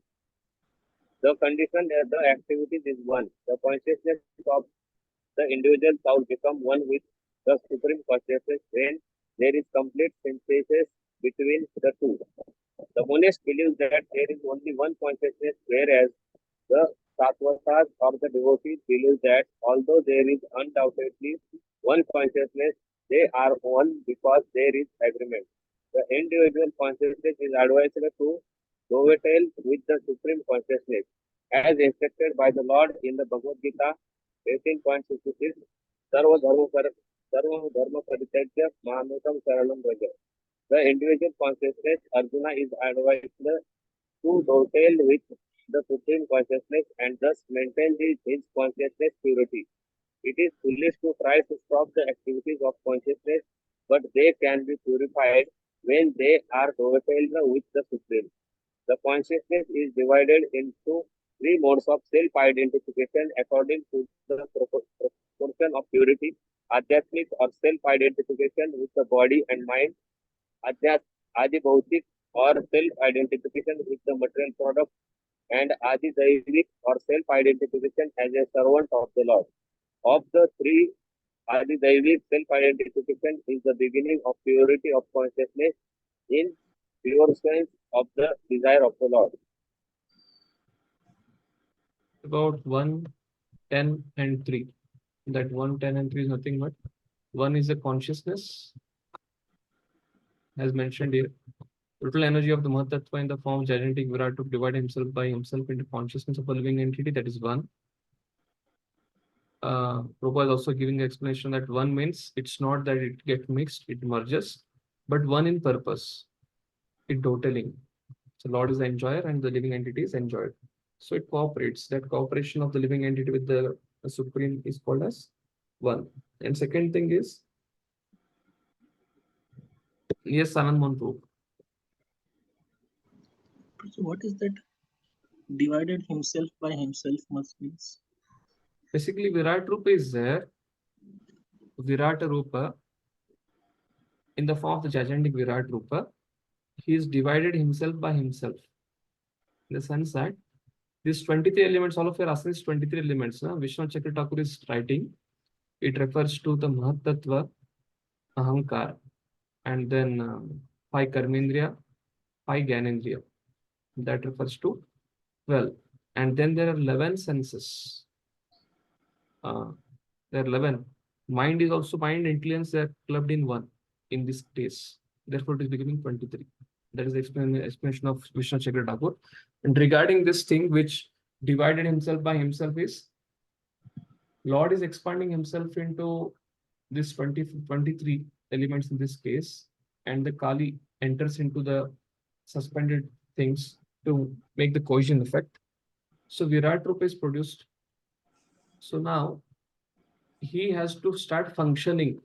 The condition that the activities is one. The consciousness of the individual soul become one with the supreme consciousness when there is complete synthesis between the two. The monist believes that there is only one consciousness, whereas the Sattvatas or the devotees believe that although there is undoubtedly one consciousness, they are one because there is agreement. The individual consciousness is advised to dovetail with the supreme consciousness, as instructed by the Lord in the Bhagavad Gita 18.66, Sarva Dharma Parityajya Mahamekam Saralam Vraja. The individual consciousness, Arjuna, is advised to dovetail with the supreme consciousness and thus maintain his consciousness purity. It is foolish to try to stop the activities of consciousness, but they can be purified when they are dovetailed with the supreme. The consciousness is divided into 3 modes of self-identification according to the proportion of purity: Adhyatmic or self-identification with the body and mind, Adi Bhautik or self-identification with the material product, and Adi Daivik or self-identification as a servant of the Lord. Of the 3, Adi Daivik self-identification is the beginning of purity of consciousness in pure sense of the desire of the Lord. About 1, 10, and 3. That 1, 10, and 3 is nothing but 1 is the consciousness, as mentioned here. Total energy of the Mahatattva in the form of gigantic Virat to divide himself by himself into consciousness of a living entity, that is 1. Prabhupada is also giving the explanation that 1 means it's not that it gets mixed, it merges, but 1 in purpose, it dotaling. So Lord is the enjoyer and the living entity is enjoyed. So it cooperates. That cooperation of the living entity with the the Supreme is called as one. And second thing is, yes, Anand Mohan. So what is that? Divided himself by himself must means. Basically, Virat Rupa is there. Virata Rupa, in the form of the gigantic Virat Rupa, he is divided himself by himself. In the sense that these 23 elements, all of you are asking these 23 elements. Vishnu Chakra Thakur is writing. It refers to the Mahatattva, Ahankar, and then 5 Karmendriya, 5 Gyanendriya. That refers to 12. And then there are 11 senses. There are 11. Mind is also mind, intelligence, they are clubbed in one in this case. Therefore, it is becoming 23. That is the explanation of Vishnu Chakra Thakur. And regarding this thing which divided himself by himself is, Lord is expanding himself into this 23 elements in this case, and the Kali enters into the suspended things to make the cohesion effect. So Virat Rupa is produced. So now he has to start functioning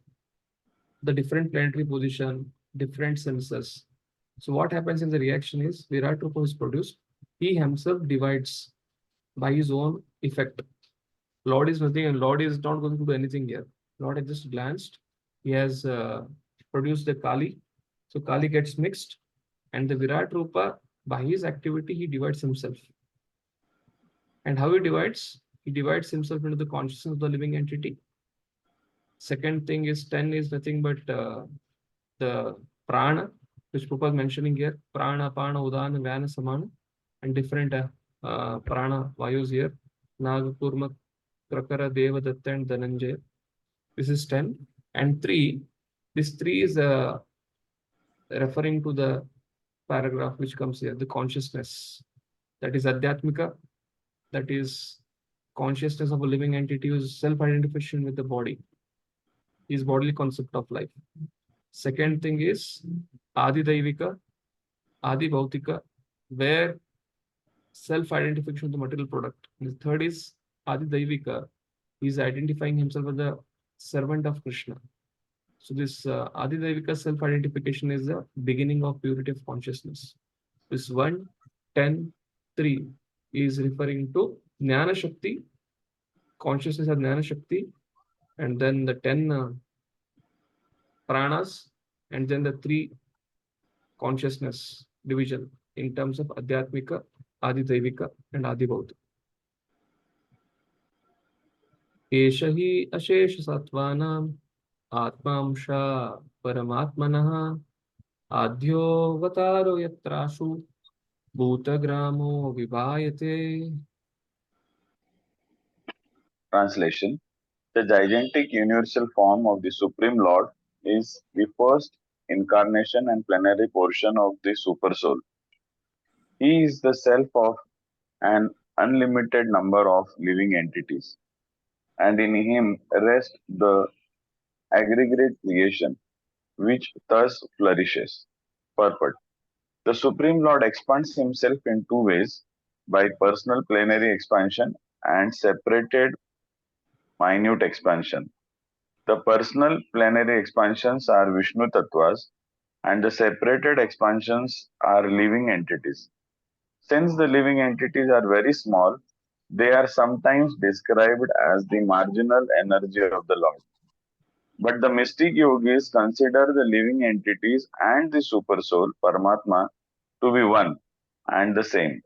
the different planetary position, different senses. So what happens in the reaction is Virat Rupa is produced. He himself divides by his own effect. Lord is nothing, and Lord is not going to do anything here. Lord has just glanced. He has produced the Kali. So Kali gets mixed, and the Virat Rupa, by his activity, he divides himself. And how he divides? He divides himself into the consciousness of the living entity. Second thing is 10 is nothing but the prana, which Prabhupada is mentioning here. Prana, Pana, Udana, Vyana, Samana, and different prana vayus here. Naga, Kurma, Prakara, Deva, Datta, and Dhananjaya. This is 10. And 3, this 3 is referring to the paragraph which comes here, the consciousness. That is Adhyatmika, that is consciousness of a living entity who is self-identification with the body, is bodily concept of life. Second thing is Adi Daivika, Adi Bhautika, where self-identification of the material product. And the third is Adi Daivika, he is identifying himself as the servant of Krishna. So this Adi Daivika self-identification is the beginning of purity of consciousness. This 1, 10, 3 is referring to Jnana Shakti, consciousness of Jnana Shakti, and then the 10 pranas, and then the 3 consciousness division in terms of Adhyatmika, Adi Daivika, and Adi Bhautika. Esha hi ashesha sattvanam atmamsha paramatmanah adhyo vataro yatrashu bhutagramo vibhayate. Translation: the gigantic universal form of the Supreme Lord is the first incarnation and plenary portion of the Supersoul. He is the self of an unlimited number of living entities, and in him rests the aggregate creation, which thus flourishes. Purport: the Supreme Lord expands himself in 2 ways, by personal plenary expansion and separated minute expansion. The personal plenary expansions are Vishnu Tattvas, and the separated expansions are living entities. Since the living entities are very small, they are sometimes described as the marginal energy of the Lord. But the mystic yogis consider the living entities and the supersoul, Paramatma, to be one and the same.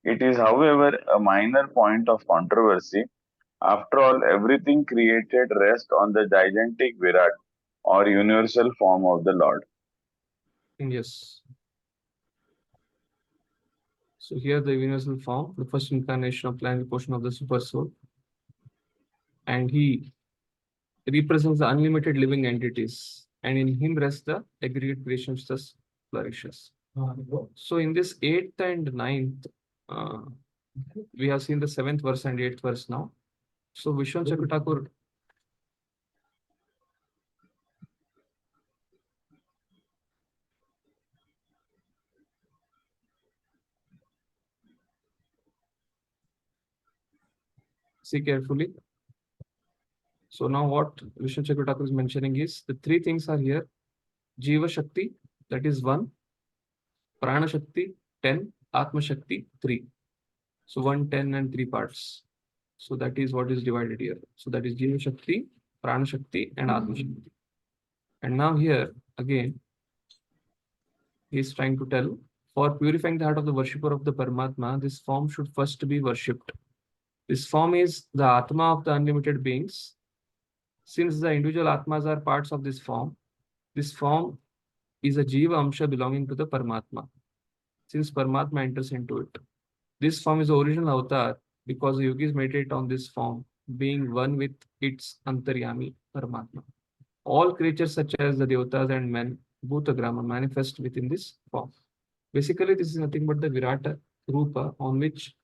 It is, however, a minor point of controversy. After all, everything created rests on the gigantic Virat, or universal form of the Lord. Yes. So here the universal form, the first incarnation of planetary portion of the super soul, and he represents the unlimited living entities, and in him rests the aggregate creation which thus flourishes. So in this 8th and 9th, we have seen the 7th verse and 8th verse now. So Vishwan Chakra Thakur see carefully. So now what Vishnu Chakravarti is mentioning is the three things are here. Jiva Shakti, that is 1. Prana Shakti, 10. Atma Shakti, 3. So 1, 10 and 3 parts. So that is what is divided here. So that is Jiva Shakti, Prana Shakti and Atma Shakti. And now here again, he is trying to tell, for purifying the heart of the worshipper of the Paramatma, this form should first be worshipped. This form is the Atma of the unlimited beings. Since the individual Atmas are parts of this form is a Jiva Amsha belonging to the Paramatma. Since Paramatma enters into it. This form is the original avatar because the yogis meditate on this form, being one with its Antaryami Paramatma. All creatures such as the Devatas and men, Bhutagrama, manifest within this form. Basically, this is nothing but the Virata Rupa on which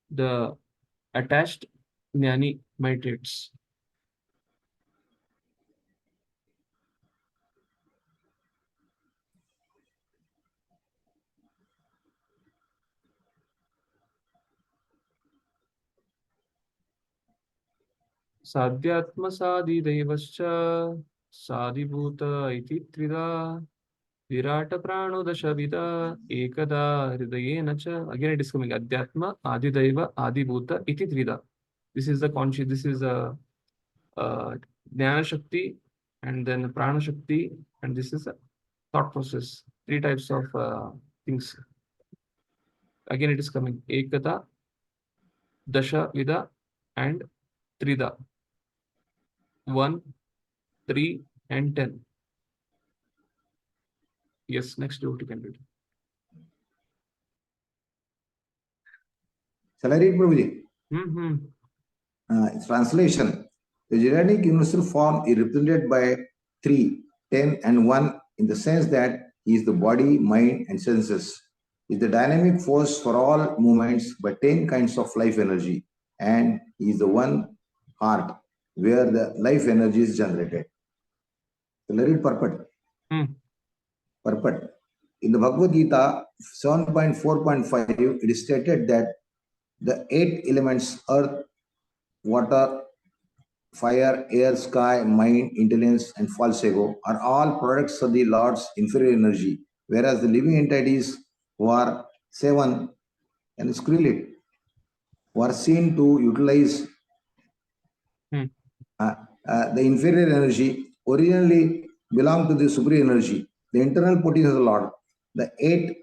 the attached Jnani meditates. Sadhyatma Sadi Devascha Sadibhuta Iti Trida Virata Prano Dashavida Ekada Hridayena Cha. Again it is coming Adhyatma Adidaiva Adibhuta Iti Trida. This is the conscious, this is a Jnana Shakti and then Prana Shakti, and this is a thought process. 3 types of things. Again it is coming Ekada, Dasha Vida and Trida. 1, 3 and 10. Yes, next devotee can read. Shall I read, Prabhuji? Translation. The Jnanic universal form is represented by 3, 10 and 1 in the sense that he is the body, mind and senses. He is the dynamic force for all movements by 10 kinds of life energy, and he is the one heart where the life energy is generated. So let it purport. Purport. In the Bhagavad Gita 7.4.5, it is stated that the 8 elements, earth, water, fire, air, sky, mind, intelligence, and false ego are all products of the Lord's inferior energy, whereas the living entities who are 7 and scroll it were seen to utilize the inferior energy originally belonged to the superior energy, the internal potency of the Lord. The 8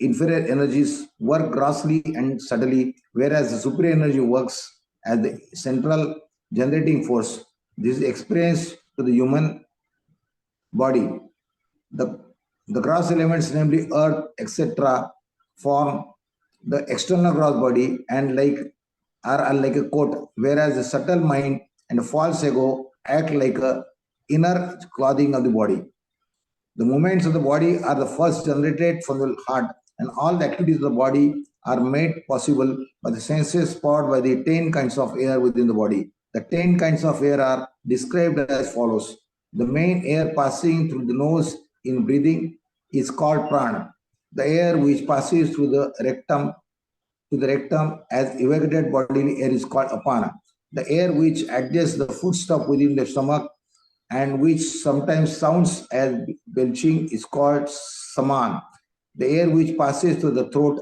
inferior energies work grossly and subtly, whereas the superior energy works as the central generating force. This is experienced to the human body. The gross elements, namely earth, etc., form the external gross body and are like a coat, whereas the subtle mind and the false ego act like a inner clothing of the body. The movements of the body are the first generated from the heart, and all the activities of the body are made possible by the senses powered by the 10 kinds of air within the body. The 10 kinds of air are described as follows. The main air passing through the nose in breathing is called prana. The air which passes through the rectum as evacuated bodily air is called apana. The air which adjusts the food stuff within the stomach and which sometimes sounds as belching is called saman. The air which passes through the throat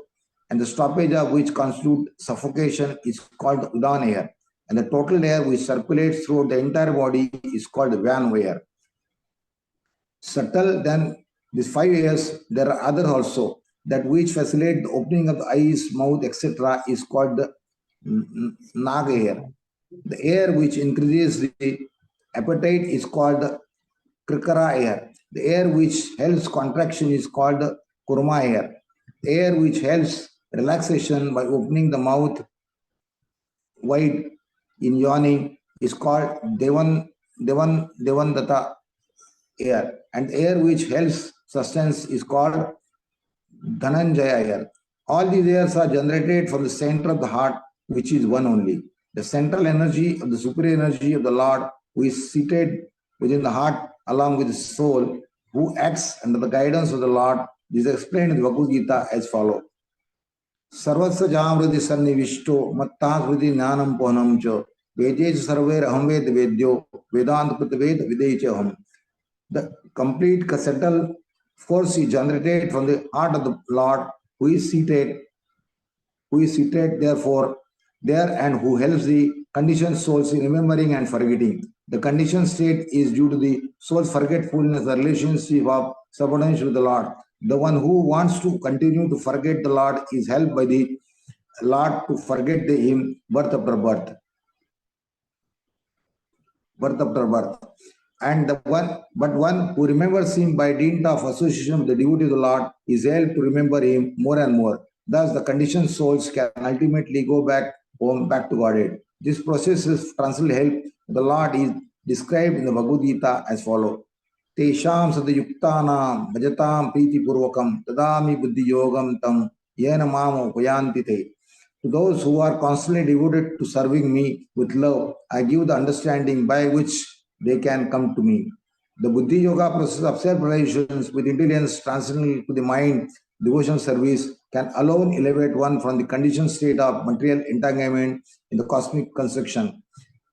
and the stoppage of which constitute suffocation is called udan air. And the total air which circulates through the entire body is called van air. Subtle than these 5 airs, there are others also, that which facilitate the opening of the eyes, mouth, etc. is called the naga air. The air which increases the appetite is called the krikara air. The air which helps contraction is called the kurma air. The air which helps relaxation by opening the mouth wide in yawning is called devandata air. And the air which helps sustenance is called dhananjaya air. All these airs are generated from the center of the heart, which is one only. The central energy of the superior energy of the Lord, who is seated within the heart along with the soul, who acts under the guidance of the Lord. This is explained in the Bhagavad Gita as follows. Sarvasya jamriti sannivishto matta hridi jnanam pohanam cha Vedesh sarver aham ved vedyo Vedant krit ved videchaham. The complete settled force is generated from the heart of the Lord, who is seated therefore there and who helps the conditioned souls in remembering and forgetting. The conditioned state is due to the soul's forgetfulness, the relationship of subordination with the Lord. The one who wants to continue to forget the Lord is helped by the Lord to forget him birth after birth. And one who remembers him by dint of association with the devotee of the Lord is helped to remember him more and more. Thus, the conditioned souls can ultimately go back home, back to Godhead. This process is transcendental help. The Lord is described in the Bhagavad Gita as follows: Tesham sadayuktanam bhajatam priti purvakam tadami buddhi yogam tam yena mamo upayanti te. To those who are constantly devoted to serving me with love, I give the understanding by which they can come to me. The Buddhi Yoga process of self-realizations with intelligence transcendental to the mind, devotion service can alone elevate one from the conditioned state of material entanglement in the cosmic construction.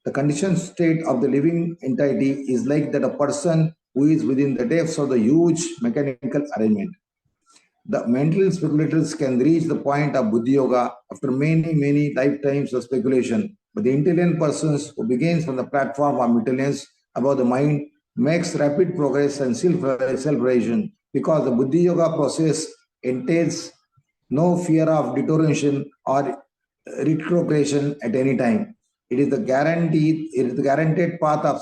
The conditioned state of the living entity is like that a person who is within the depths of the huge mechanical arrangement. The mental speculators can reach the point of Buddhi Yoga after many lifetimes of speculation. But the intelligent persons who begins from the platform of intelligence above the mind makes rapid progress and self-realization because the Buddhi Yoga process entails no fear of deterioration or retrogression at any time. It is the guaranteed path of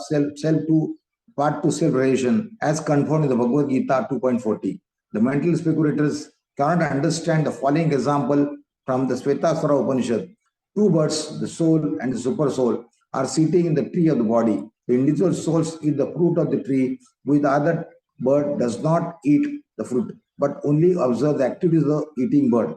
path to self-realization as confirmed in the Bhagavad Gita 2.40. The mental speculators cannot understand the following example from the Svetasvara Upanishad. Two birds, the soul and the super soul, are sitting in the tree of the body. The individual souls eat the fruit of the tree, while the other bird does not eat the fruit, but only observe the activities of the eating bird.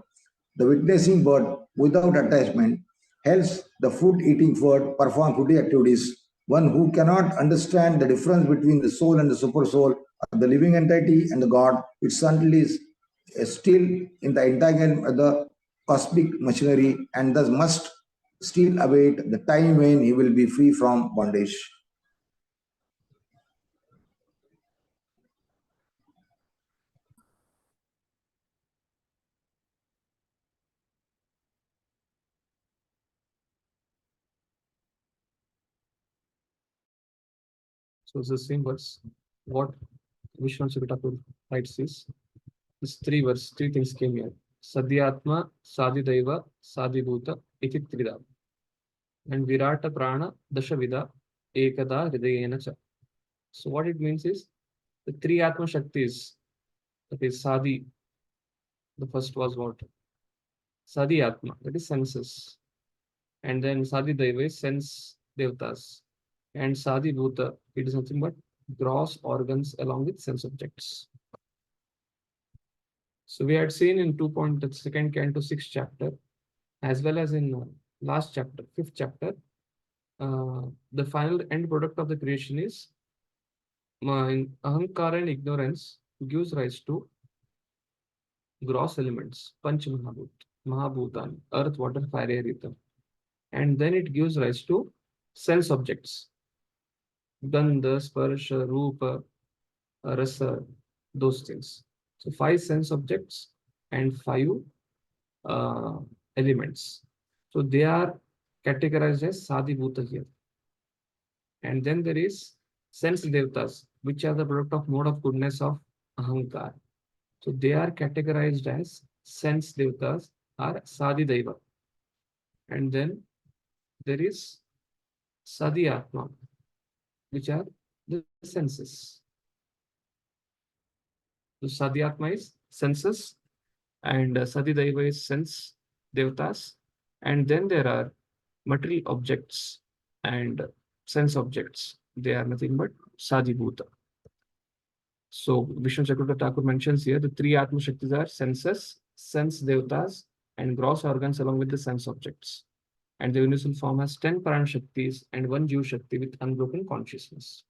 The witnessing bird, without attachment, helps the fruit-eating bird perform fruity activities. One who cannot understand the difference between the soul and the super soul, the living entity and the God, it certainly is still in the entanglement of the cosmic machinery and thus must still await the time when he will be free from bondage. So it's the same verse. What Vishwanath Thakur writes is, this three things came here. Sadyatma, Sadidaiva, Sadibhuta, iti trida. And Virata Prana, Dashavida, Ekada, Hridayena cha. So what it means is, the three Atma Shaktis, that is Sadi, the first was what? Sadi Atma, that is senses. And then Sadi Daiva is sense Devatas. And Sadi Bhuta, it is nothing but gross organs along with sense objects. So we had seen in 2.2 canto 6th chapter, as well as in last chapter, 5th chapter, the final end product of the creation is ahankara and ignorance gives rise to gross elements, Panch Mahabhutan, earth, water, fire, air, ether. And then it gives rise to sense objects, Gandha, Sparsha, Rupa, Rasa, those things. So 5 sense objects and 5 elements. So they are categorized as Sadibhuta here. And then there is sense devatas, which are the product of mode of goodness of Ahankar. So they are categorized as sense devatas or Sadidaiva. And then there is Sadhyatma, which are the senses. So Sadhyatma is senses, and Sadidaiva is sense devatas. And then there are material objects and sense objects. They are nothing but Sadibhuta. So Vishnu Chakravarti Thakur mentions here the 3 Atma Shaktis are senses, sense devatas, and gross organs along with the sense objects. And the universal form has 10 Prana Shaktis and 1 Jiva Shakti with unbroken consciousness.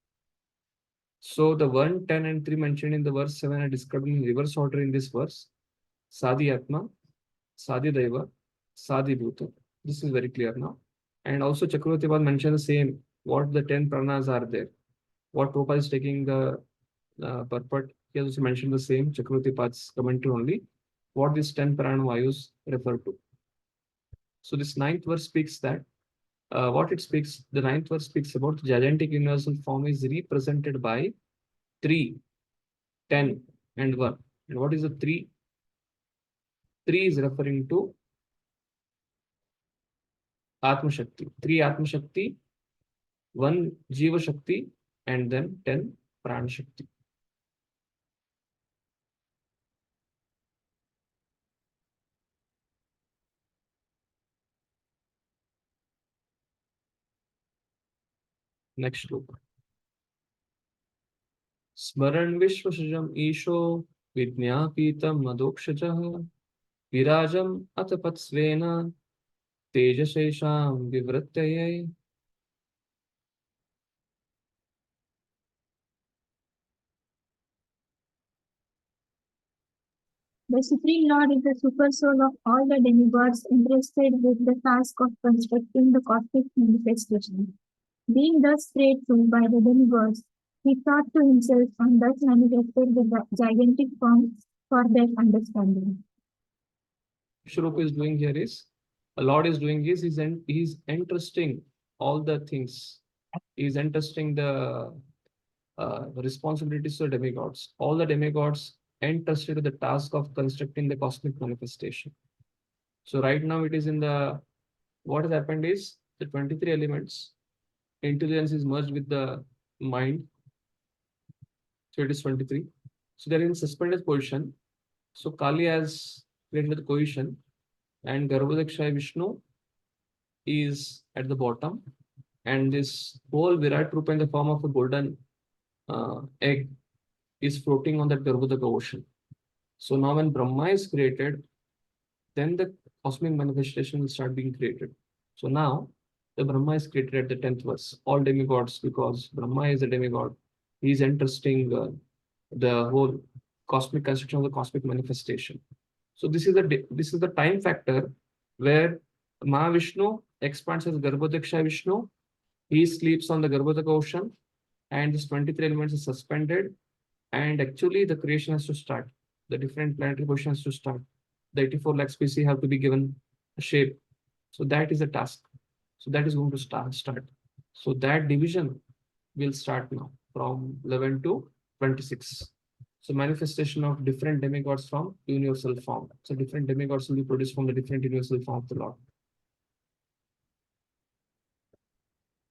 So the 1, 10, and 3 mentioned in the verse 7 are described in reverse order in this verse. Sadi Atma, Sadi Daiva, Sadi Bhuta. This is very clear now. And also Chakravarti Prabhupada mentioned the same, what the 10 pranas are there. What Prabhupada is taking the purport, he also mentioned the same, Chakravarti Prabhupada's commentary only, what these 10 prana vayus refer to. So this 9th verse speaks that, what it speaks, the 9th verse speaks about the gigantic universal form is represented by 3, 10 and 1. And what is the 3? 3 is referring to Atma Shakti. 3 Atma Shakti, 1 Jiva Shakti, and then 10 Prana Shakti. Next sloka. Smaran Vishwasajam Isho Vidnyapitam Madokshajah Virajam Atapatsvena Tejashesham Vivrattayay. The Supreme Lord is the super soul of all the demigods entrusted with the task of constructing the cosmic manifestation. Being thus prayed to by the demigods, he thought to himself and thus manifested the gigantic form for their understanding. Shloka is doing here is, the Lord is doing is, he's entrusting all the things. He's entrusting the responsibilities to the demigods. All the demigods entrusted with the task of constructing the cosmic manifestation. So right now it is in the, what has happened is the 23 elements, intelligence is merged with the mind. So it is 23. So they're in suspended position. So Kali has created the cohesion and Garbhodakshaya Vishnu is at the bottom. And this whole Virat Rupa in the form of a golden egg is floating on that Garbhodaka ocean. So now when Brahma is created, then the cosmic manifestation will start being created. So now the Brahma is created at the 10th verse. All demigods, because Brahma is a demigod, he is entrusting the whole cosmic construction of the cosmic manifestation. So this is the time factor where Mahavishnu expands as Garbhodakshaya Vishnu. He sleeps on the Garbhodaka ocean, and this 23 elements is suspended. And actually, the creation has to start. The different planetary position has to start. The 84 lakh species have to be given a shape. So that is a task. So that is going to start. So that division will start now from 11 to 26. So manifestation of different demigods from universal form. So different demigods will be produced from the different universal form of the Lord.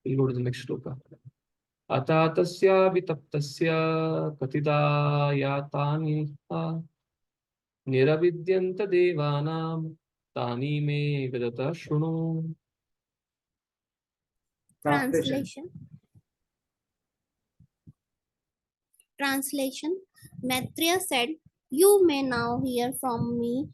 We'll go to the next shloka. Atatasya vitaptasya katida yatani niravidyanta devanam tani me vedata shrunu. Translation. Maitreya said, "You may now hear from me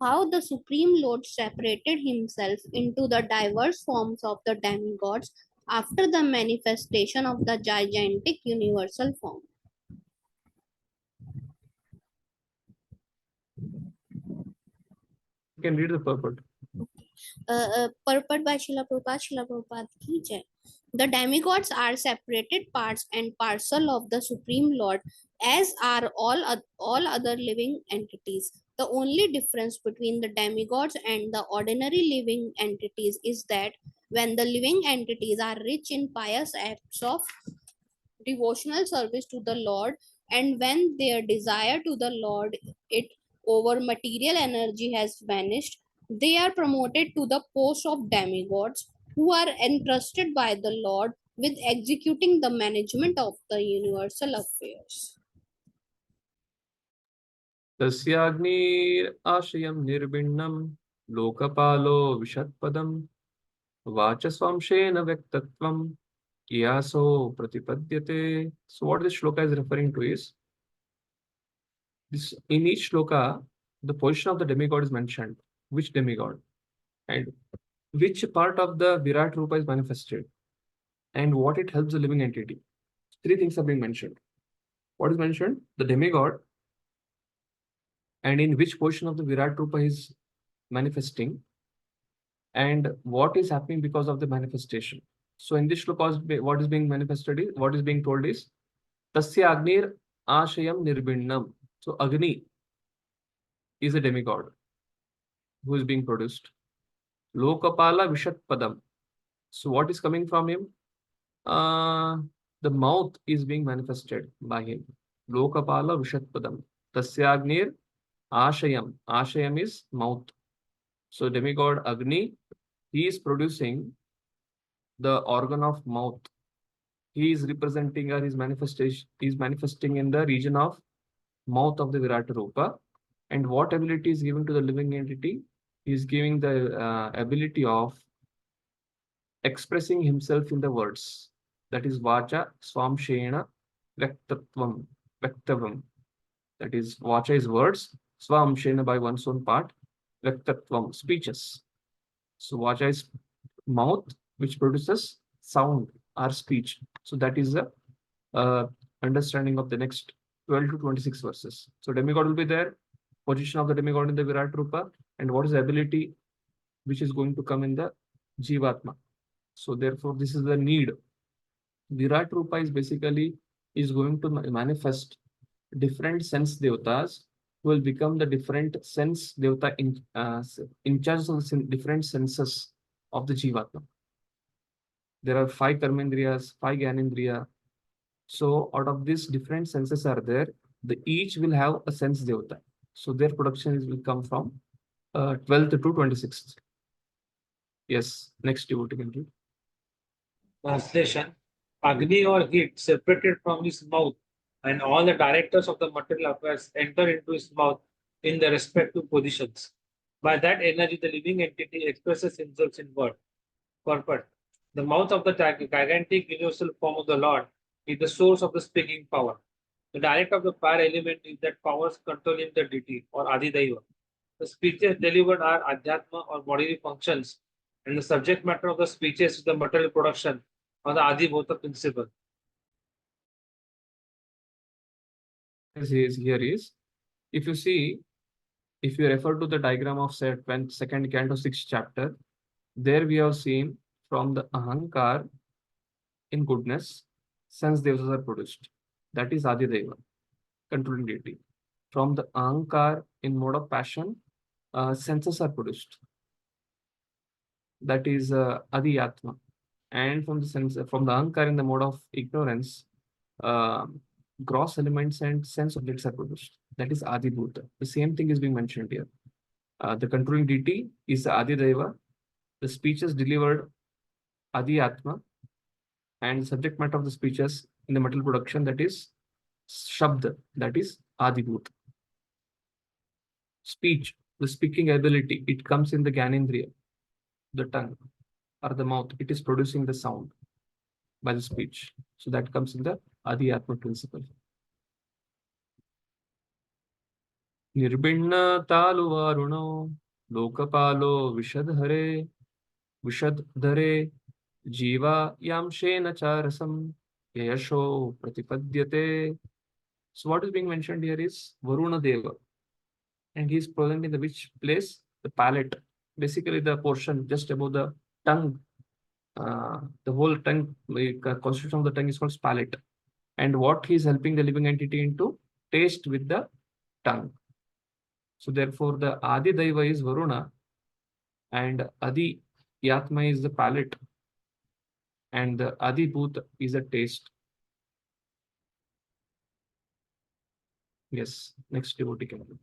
how the Supreme Lord separated himself into the diverse forms of the demigods after the manifestation of the gigantic universal form." You can read the purport. Purport by Srila Prabhupada ki jai. The demigods are separated parts and parcel of the Supreme Lord, as are all other living entities. The only difference between the demigods and the ordinary living entities is that when the living entities are rich in pious acts of devotional service to the Lord, and when their desire to the Lord it over material energy has vanished, they are promoted to the post of demigods, who are entrusted by the Lord with executing the management of the universal affairs. Tasyagnir ashayam nirbinnam lokapalo vishatpadam vachasvamshena vyaktatvam kiyaso pratipadyate. So what this shloka is referring to is, this in each shloka, the position of the demigod is mentioned, which demigod, and which part of the Virat Rupa is manifested, and what it helps the living entity. 3 things are being mentioned. What is mentioned? The demigod, and in which portion of the Virat Rupa is manifesting, and what is happening because of the manifestation. So in this shloka, what is being manifested is, what is being told is, Tasya Agnir Ashayam Nirbinnam. So Agni is a demigod who is being produced. Lokapala Vishat Padam. So what is coming from him? The mouth is being manifested by him. Lokapala Vishat Padam. Tasya Agnir Ashayam. Ashayam is mouth. So demigod Agni, he is producing the organ of mouth. He is representing, or his manifestation is manifesting in the region of mouth of the Virata Rupa. And what ability is given to the living entity? He is giving the ability of expressing himself in the words. That is Vacha Swamshena Vyaktatvam. Vyaktavam. That is, Vacha is words, Swamshena by one's own part, Vyaktatvam, speeches. So Vacha is mouth, which produces sound or speech. So that is the understanding of the next 12 to 26 verses. So demigod will be there, position of the demigod in the Virat Rupa, and what is the ability which is going to come in the Jivatma. So therefore, this is the need. Virat Rupa is basically is going to manifest different sense devatas who will become the different sense devata in charge of the different senses of the Jivatma. There are 5 karmendriyas, 5 gyanendriya. So out of these different senses are there, each will have a sense devata. So their production will come from 12th to 26th. Yes, next devotee can read. Translation: Agni or heat separated from his mouth, and all the directors of the material affairs enter into his mouth in their respective positions. By that energy, the living entity expresses himself in word. Purport: the mouth of the gigantic universal form of the Lord is the source of the speaking power. The director of the fire element is that powers controlling the deity or Adidaiva. The speeches delivered are Adhyatma or bodily functions, and the subject matter of the speeches is the material production or the Adibhota principle. Here is, if you see, if you refer to the diagram of second canto 6th chapter, there we have seen from the Ahankar in goodness, sense devas are produced. That is Adideva, controlling deity. From the Ahankar in mode of passion, senses are produced. That is Adiyatma. And from the Ahankar in the mode of ignorance, gross elements and sense objects are produced. That is Adibhuta. The same thing is being mentioned here. The controlling deity is the Adideva. The speeches delivered Adiyatma, and the subject matter of the speeches in the material production, that is Shabda, that is Adibhuta. Speech, the speaking ability, it comes in the Gyanendriya, the tongue or the mouth. It is producing the sound by the speech. So that comes in the Adiyatma principle. Nirbinna talu varuno lokapalo vishadhare jiva yamshena charasam yayasho pratipadyate. So what is being mentioned here is Varuna Deva, and he is present in the which place? The palate, basically the portion just above the tongue. The whole tongue, constitution of the tongue is called palate, and what he is helping the living entity into taste with the tongue. So therefore, the Adi Daiva is Varuna, and Adi Yatma is the palate, and the Adi Bhut is a taste. Yes, next devotee can read.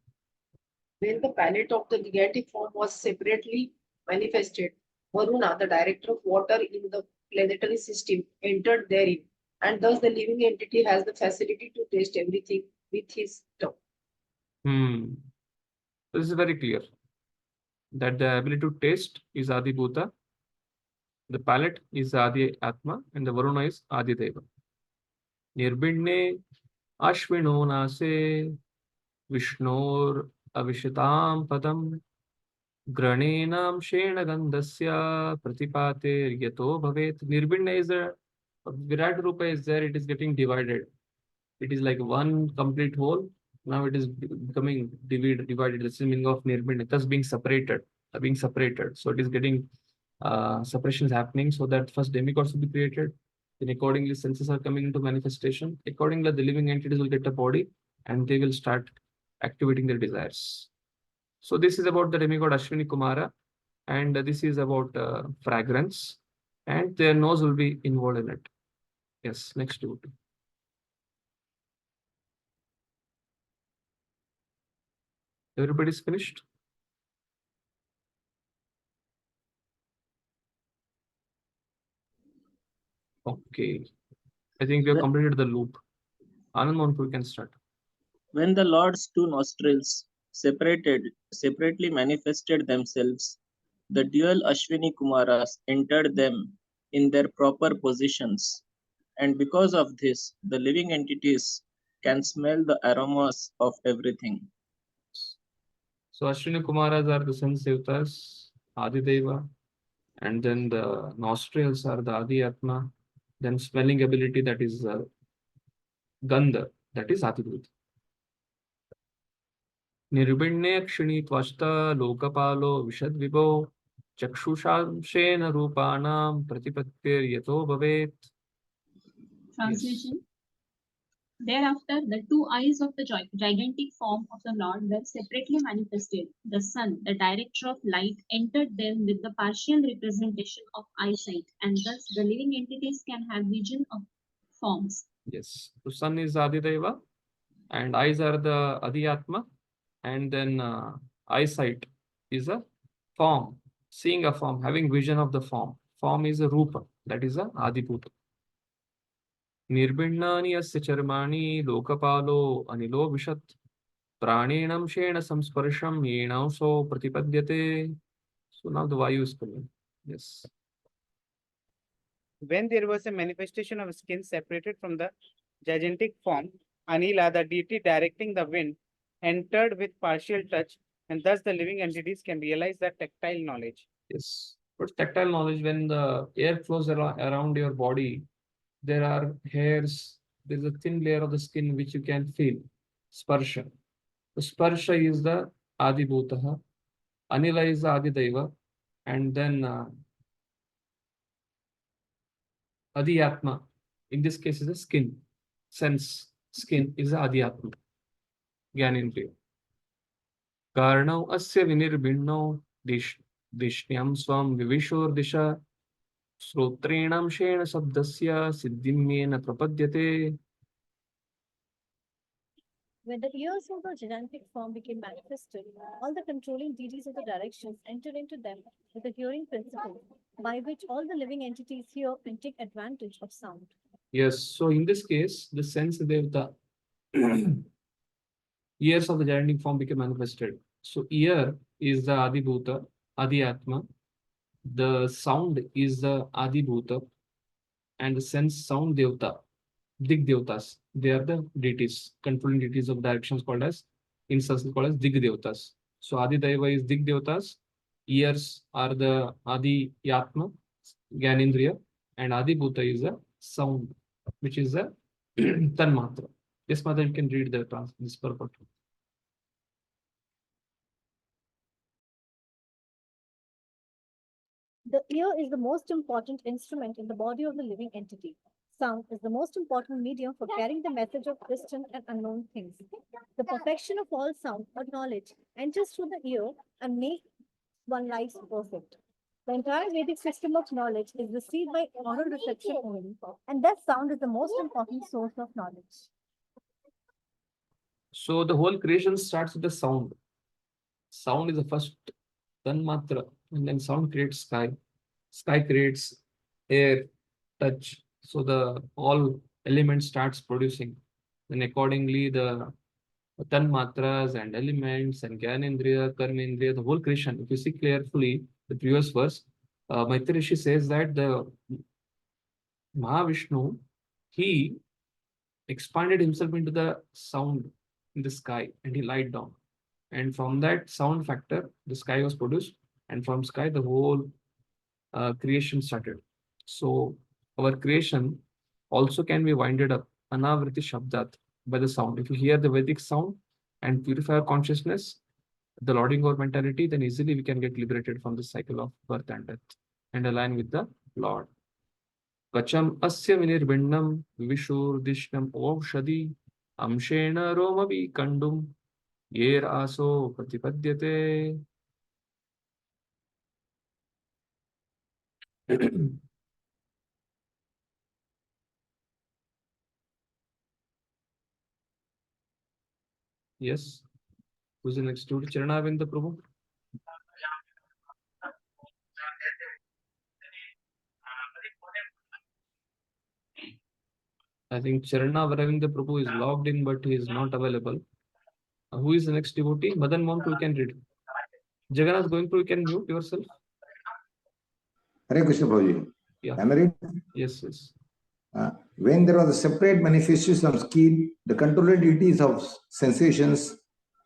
When the palette of the gigantic form was separately manifested, Varuna, the director of water in the planetary system, entered therein, and thus the living entity has the facility to taste everything with his tongue. This is very clear that the ability to taste is Adi Bhuta, the palate is Adi Atma, and the Varuna is Adi Deva. Nirbinne Ashvino Nase Vishnor Avishitam Padam Granenam Shena Gandasya Pratipate Yato Bhavet. Nirbinne is a Virat Rupa is there, it is getting divided. It is like one complete whole. Now it is becoming divided. That's the meaning of Nirbinne, thus being separated. So it is getting separation is happening, so that first demigods will be created. Then accordingly, senses are coming into manifestation. Accordingly, the living entities will get a body and they will start activating their desires. So this is about the demigod Ashwini Kumara, and this is about fragrance, and their nose will be involved in it. Yes, next devotee. Everybody's finished? Okay. I think we have completed the loop. Anand Mohanpur, we can start. When the Lord's two nostrils separately manifested themselves, the dual Ashwini Kumaras entered them in their proper positions, and because of this, the living entities can smell the aromas of everything. So Ashwini Kumaras are the sense devatas, Adideva, and then the nostrils are the Adi Atma, then smelling ability, that is Gandha, that is Adibhuta. Nirviण्ye क्षणी त्वष्ट लोकपालो विशद्विभो चक्षुषांशेन रूपाणां प्रतिपत्तिर्यतो भवेत्. Translation. Thereafter, the two eyes of the gigantic form of the Lord were separately manifested. The sun, the director of light, entered them with the partial representation of eyesight, and thus the living entities can have vision of forms. Yes, the sun is Adideva, and eyes are the Adhyatma, and then eyesight is a form, seeing a form, having vision of the form. Form is a Rupa, that is a Adibhuta. Nirbhinnani asya charmani lokapalo anilo vishat pranenam shena samsparsham yenauso pratipadyate. So now the Vayu is coming. Yes. When there was a manifestation of skin separated from the gigantic form, Anila, the deity directing the wind, entered with partial touch, and thus the living entities can realize the tactile knowledge. Yes. What's tactile knowledge? When the air flows around your body, there are hairs, there's a thin layer of the skin which you can feel. Sparsha. The sparsha is the Adibhutaha, Anila is the Adideva, and then Adhyatma, in this case, is the skin. Sense, skin is the Adhyatma. Gyanendriya. Karnau asya vinirbinnau dishnyam swam vivishur disha Srotrenam shena sabdasya siddhimyena prapadyate. When the ears of the gigantic form became manifested, all the controlling deities of the directions entered into them with the hearing principle, by which all the living entities hear and take advantage of sound. Yes, so in this case, the sense devata, ears of the gigantic form became manifested. So ear is the Adibhuta, Adhyatma. The sound is the Adibhuta, and the sense sound devata, Dig Devatas. They are the deities, controlling deities of directions called as, in Sanskrit called as Dig Devatas. So Adi Deva is Dig Devatas. Ears are the Adi Yatma, Gyanendriya, and Adi Bhuta is a sound, which is a Tanmatra. Yes, Mother, you can read this purport. The ear is the most important instrument in the body of the living entity. Sound is the most important medium for carrying the message of distant and unknown things. The perfection of all sound or knowledge enters through the ear and makes one life perfect. The entire Vedic system of knowledge is received by oral reception only, and thus sound is the most important source of knowledge. So the whole creation starts with the sound. Sound is the first Tanmatra, and then sound creates sky. Sky creates air, touch. So the all elements starts producing. Then accordingly, the Tanmatras and elements and Gyanendriya, Karmendriya, the whole creation. If you see carefully the previous verse, Maitri Rishi says that the Mahavishnu, he expanded himself into the sound in the sky and he lied down. And from that sound factor, the sky was produced, and from sky, the whole creation started. So our creation also can be winded up, anavriti shabdat, by the sound. If you hear the Vedic sound and purify our consciousness, the Lording our mentality, then easily we can get liberated from the cycle of birth and death. and align with the Lord. Vacham asya vinirbinnam vishurdishnam ovshadi amshena romavi kandum yer aso pratipadyate. Yes. Who's the next student? Charanavinda Prabhu. I think Charanavinda Prabhu is logged in, but he is not available. Who is the next devotee? Madan Mohan Prabhu, you can read. Jagannath going Prabhu, you can mute yourself. Hare Krishna Prabhuji. Yeah. Can I read? Yes, yes. When there was a separate manifestation of skin, the controlling deities of sensations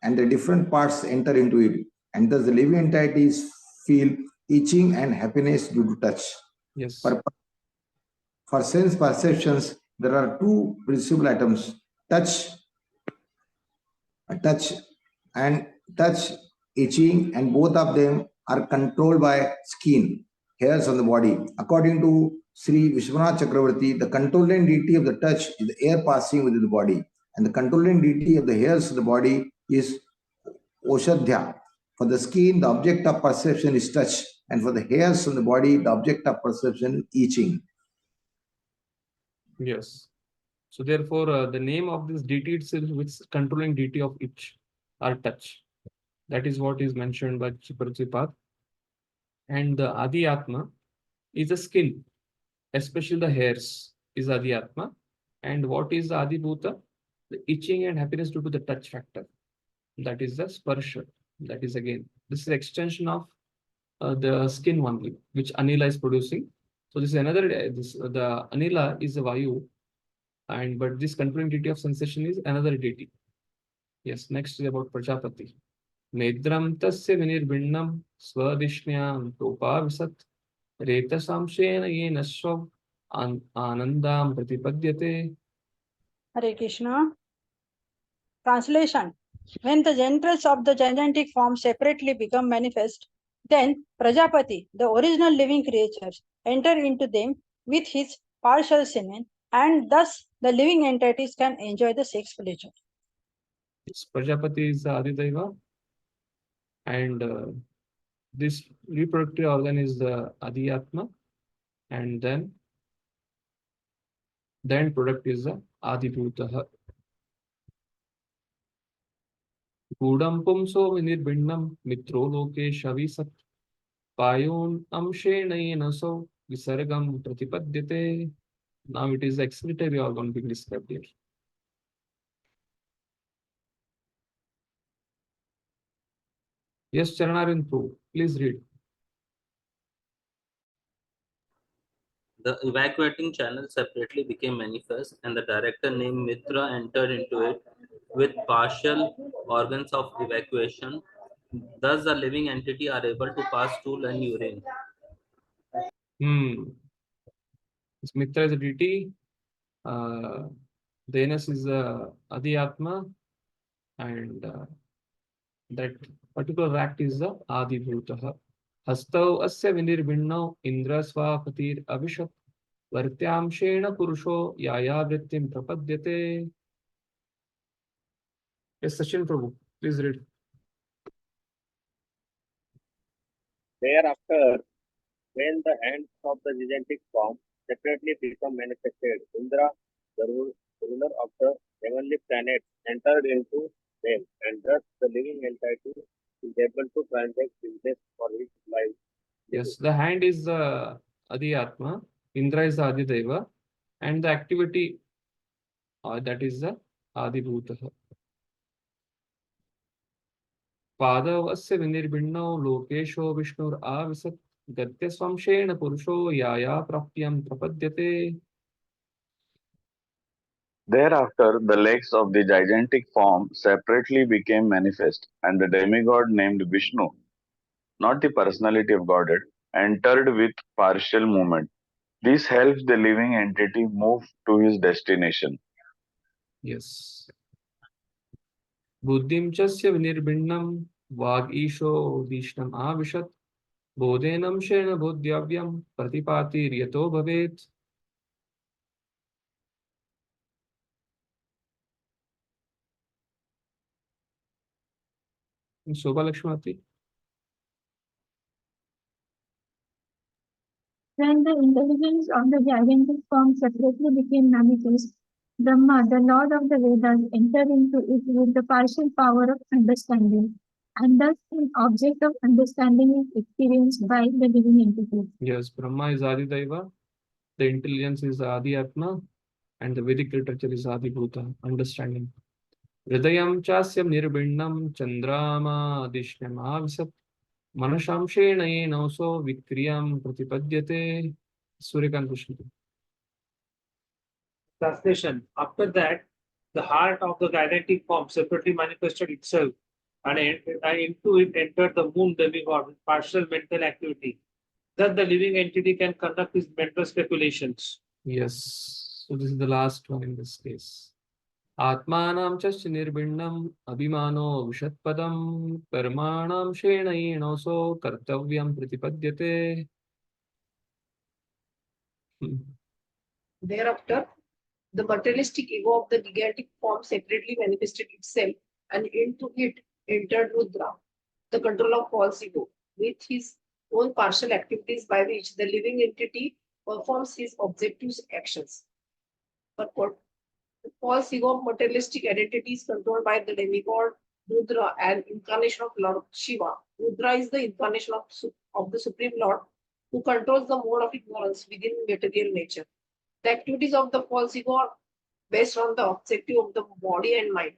and the different parts enter into it, and thus the living entities feel itching and happiness due to touch. Yes. For sense perceptions, there are two principal items: touch and touch, itching, and both of them are controlled by skin, hairs on the body. According to Sri Vishwanath Chakravarti, the controlling deity of the touch is the air passing within the body, and the controlling deity of the hairs of the body is Oshadhya. For the skin, the object of perception is touch, and for the hairs on the body, the object of perception is itching. Yes. So therefore, the name of this deity itself, which is controlling deity of itch or touch. That is what is mentioned by Prabhupada. And the Adi Atma is the skin, especially the hairs is Adi Atma. And what is the Adi Bhuta? The itching and happiness due to the touch factor. That is the sparsha. That is again, this is extension of the skin only, which Anila is producing. So this is another, the Anila is the Vayu, and but this controlling deity of sensation is another deity. Yes, next is about Prajapati. Nedram tasya vinirbinnam swadishnyam topavisat retasamshena yena swav anandam pratipadyate. Hare Krishna. Translation. When the genitals of the gigantic form separately become manifest, then Prajapati, the original living creatures, enter into them with his partial semen, and thus the living entities can enjoy the sex pleasure. Yes, Prajapati is the Adidaiva, and this reproductive organ is the Adiyatma, and then product is the Adibhutaha. Gudam pumso vinirbinnam mitro loke shavisat payon amshenayena visargam pratipadyate. Now it is the excretory organ being described here. Yes, Charanarin Prabhu, please read. The evacuating channel separately became manifest, and the director named Mitra entered into it with partial organs of evacuation. Thus, the living entity are able to pass stool and urine. This Mitra is a deity. Denas is the Adiyatma, and that particular act is the Adibhutaha. Hastau asya vinirbinnau indra swapatir avishat vartyamshena purusho yaya vrittim prapadyate. Yes, Sachin Prabhu, please read. Thereafter, when the hands of the gigantic form separately become manifested, Indra, the ruler of the heavenly planets, entered into them, and thus the living entity is able to transact business for his life. Yes, the hand is the Adiyatma, Indra is the Adidaiva, and the activity that is the Adibhutaha. Padavasya vinirbinnau lokesho vishnur avisat gatya swamshena purusho yaya prapyam prapadyate. Thereafter, the legs of the gigantic form separately became manifest, and the demigod named Vishnu, not the personality of Godhead, entered with partial movement. This helps the living entity move to his destination. Yes. Buddhim chasya vinirbinnam vag isho vishnam avishat बोधेनंशेन बोध्यव्यं प्रतिपातिर्यतो भवेत्. Shobha Lakshmati. When the intelligence of the gigantic form separately became manifest, Brahma, the Lord of the Vedas, entered into it with the partial power of understanding, and thus an object of understanding is experienced by the living entity. Yes, Brahma is Adi Daiva, the intelligence is Adi Atma, and the Vedic literature is Adi Bhuta, understanding. Hridayam chasyam nirbindam chandrama adishnamavisat manashamshena nauso vikriyam pratipadyate. Suryakant Krishna. Translation. After that, the heart of the gigantic form separately manifested itself, and into it entered the moon demigod with partial mental activity. Thus, the living entity can conduct his mental speculations. Yes, so this is the last one in this case. Atmanam chasya nirbindam abhimano vishatpadam karmanam shenayenoso kartavyam pratipadyate. Thereafter, the materialistic ego of the gigantic form separately manifested itself, and into it entered Rudra, the control of false ego, with his own partial activities by which the living entity performs his objective actions. Purport. The false ego of materialistic identity is controlled by the demigod Rudra, an incarnation of Lord Shiva. Rudra is the incarnation of the Supreme Lord who controls the mode of ignorance within material nature. The activities of the false ego are based on the objective of the body and mind.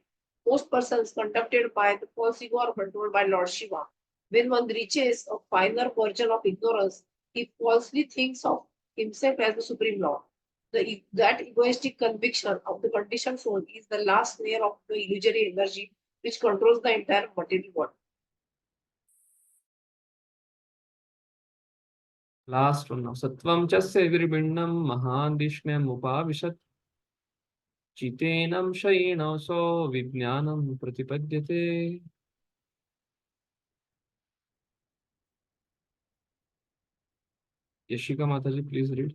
Most persons conducted by the false ego are controlled by Lord Shiva. When one reaches a finer version of ignorance, he falsely thinks of himself as the Supreme Lord. That egoistic conviction of the conditioned soul is the last layer of the illusory energy which controls the entire material world. Last one now. Sattvam chasya virbindam mahandishnyam upavishat chitenam shayinoso vijnanam pratipadyate. Yashika Mataji, please read.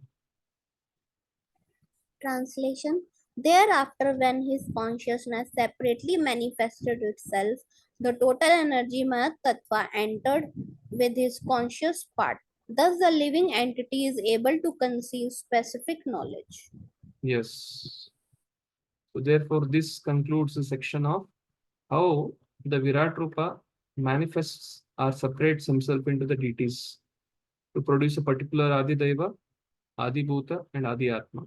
Translation. Thereafter, when his consciousness separately manifested itself, the total energy Mayat Tattva entered with his conscious part. Thus, the living entity is able to conceive specific knowledge. Yes. So therefore, this concludes the section of how the Virat Rupa manifests or separates himself into the deities to produce a particular Adi Daiva, Adi Bhuta, and Adi Atma,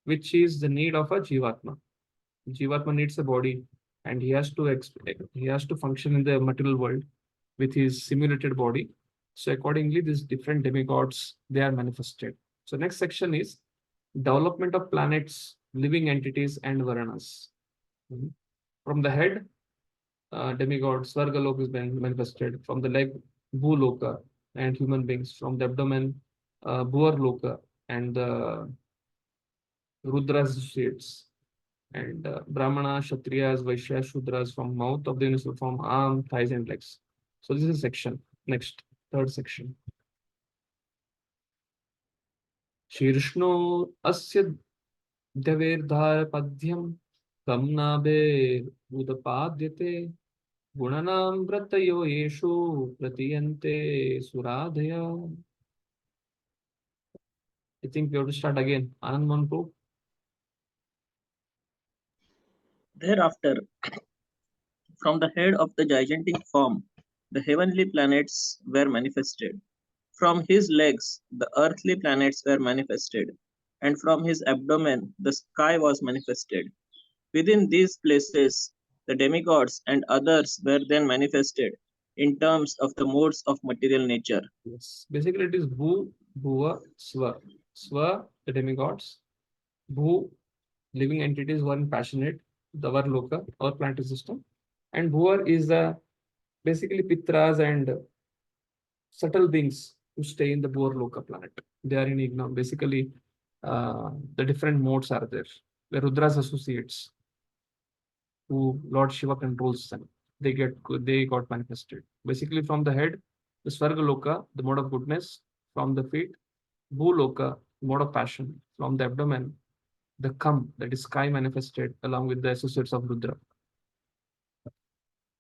which is the need of a Jivatma. Jivatma needs a body, and he has to function in the material world with his simulated body. So accordingly, these different demigods, they are manifested. So next section is development of planets, living entities, and Varanas. From the head, demigod Svargalok is manifested. From the leg, Bhuloka and human beings. From the abdomen, Bhuarloka and the Rudras shades. And Brahmana, Kshatriyas, Vaishyas, Shudras from mouth of the universal form, arm, thighs, and legs. So this is a section. Next, third section. Shirshno asya Devedhar Padhyam Kamnabe Udapadyate Gunanam Vratayo Yeshu Pratiyante Suradhaya. I think we have to start again. Anand Manpu. Thereafter, from the head of the gigantic form, the heavenly planets were manifested. From his legs, the earthly planets were manifested, and from his abdomen, the sky was manifested. Within these places, the demigods and others were then manifested in terms of the modes of material nature. Yes. Basically, it is Bhu, Bhuva, Swa. Swa, the demigods. Bhu, living entities who are passionate, the Varloka, our planetary system. And Bhuvar is the basically Pitras and subtle beings who stay in the Bhuvarloka planet. They are in Igna. Basically, the different modes are there. The Rudra's associates, who Lord Shiva controls them. They got manifested. Basically, from the head, The Svargaloka, the mode of goodness, from the feet. Bhuloka, mode of passion, from the abdomen. The Kam, that is sky manifested along with the associates of Rudra.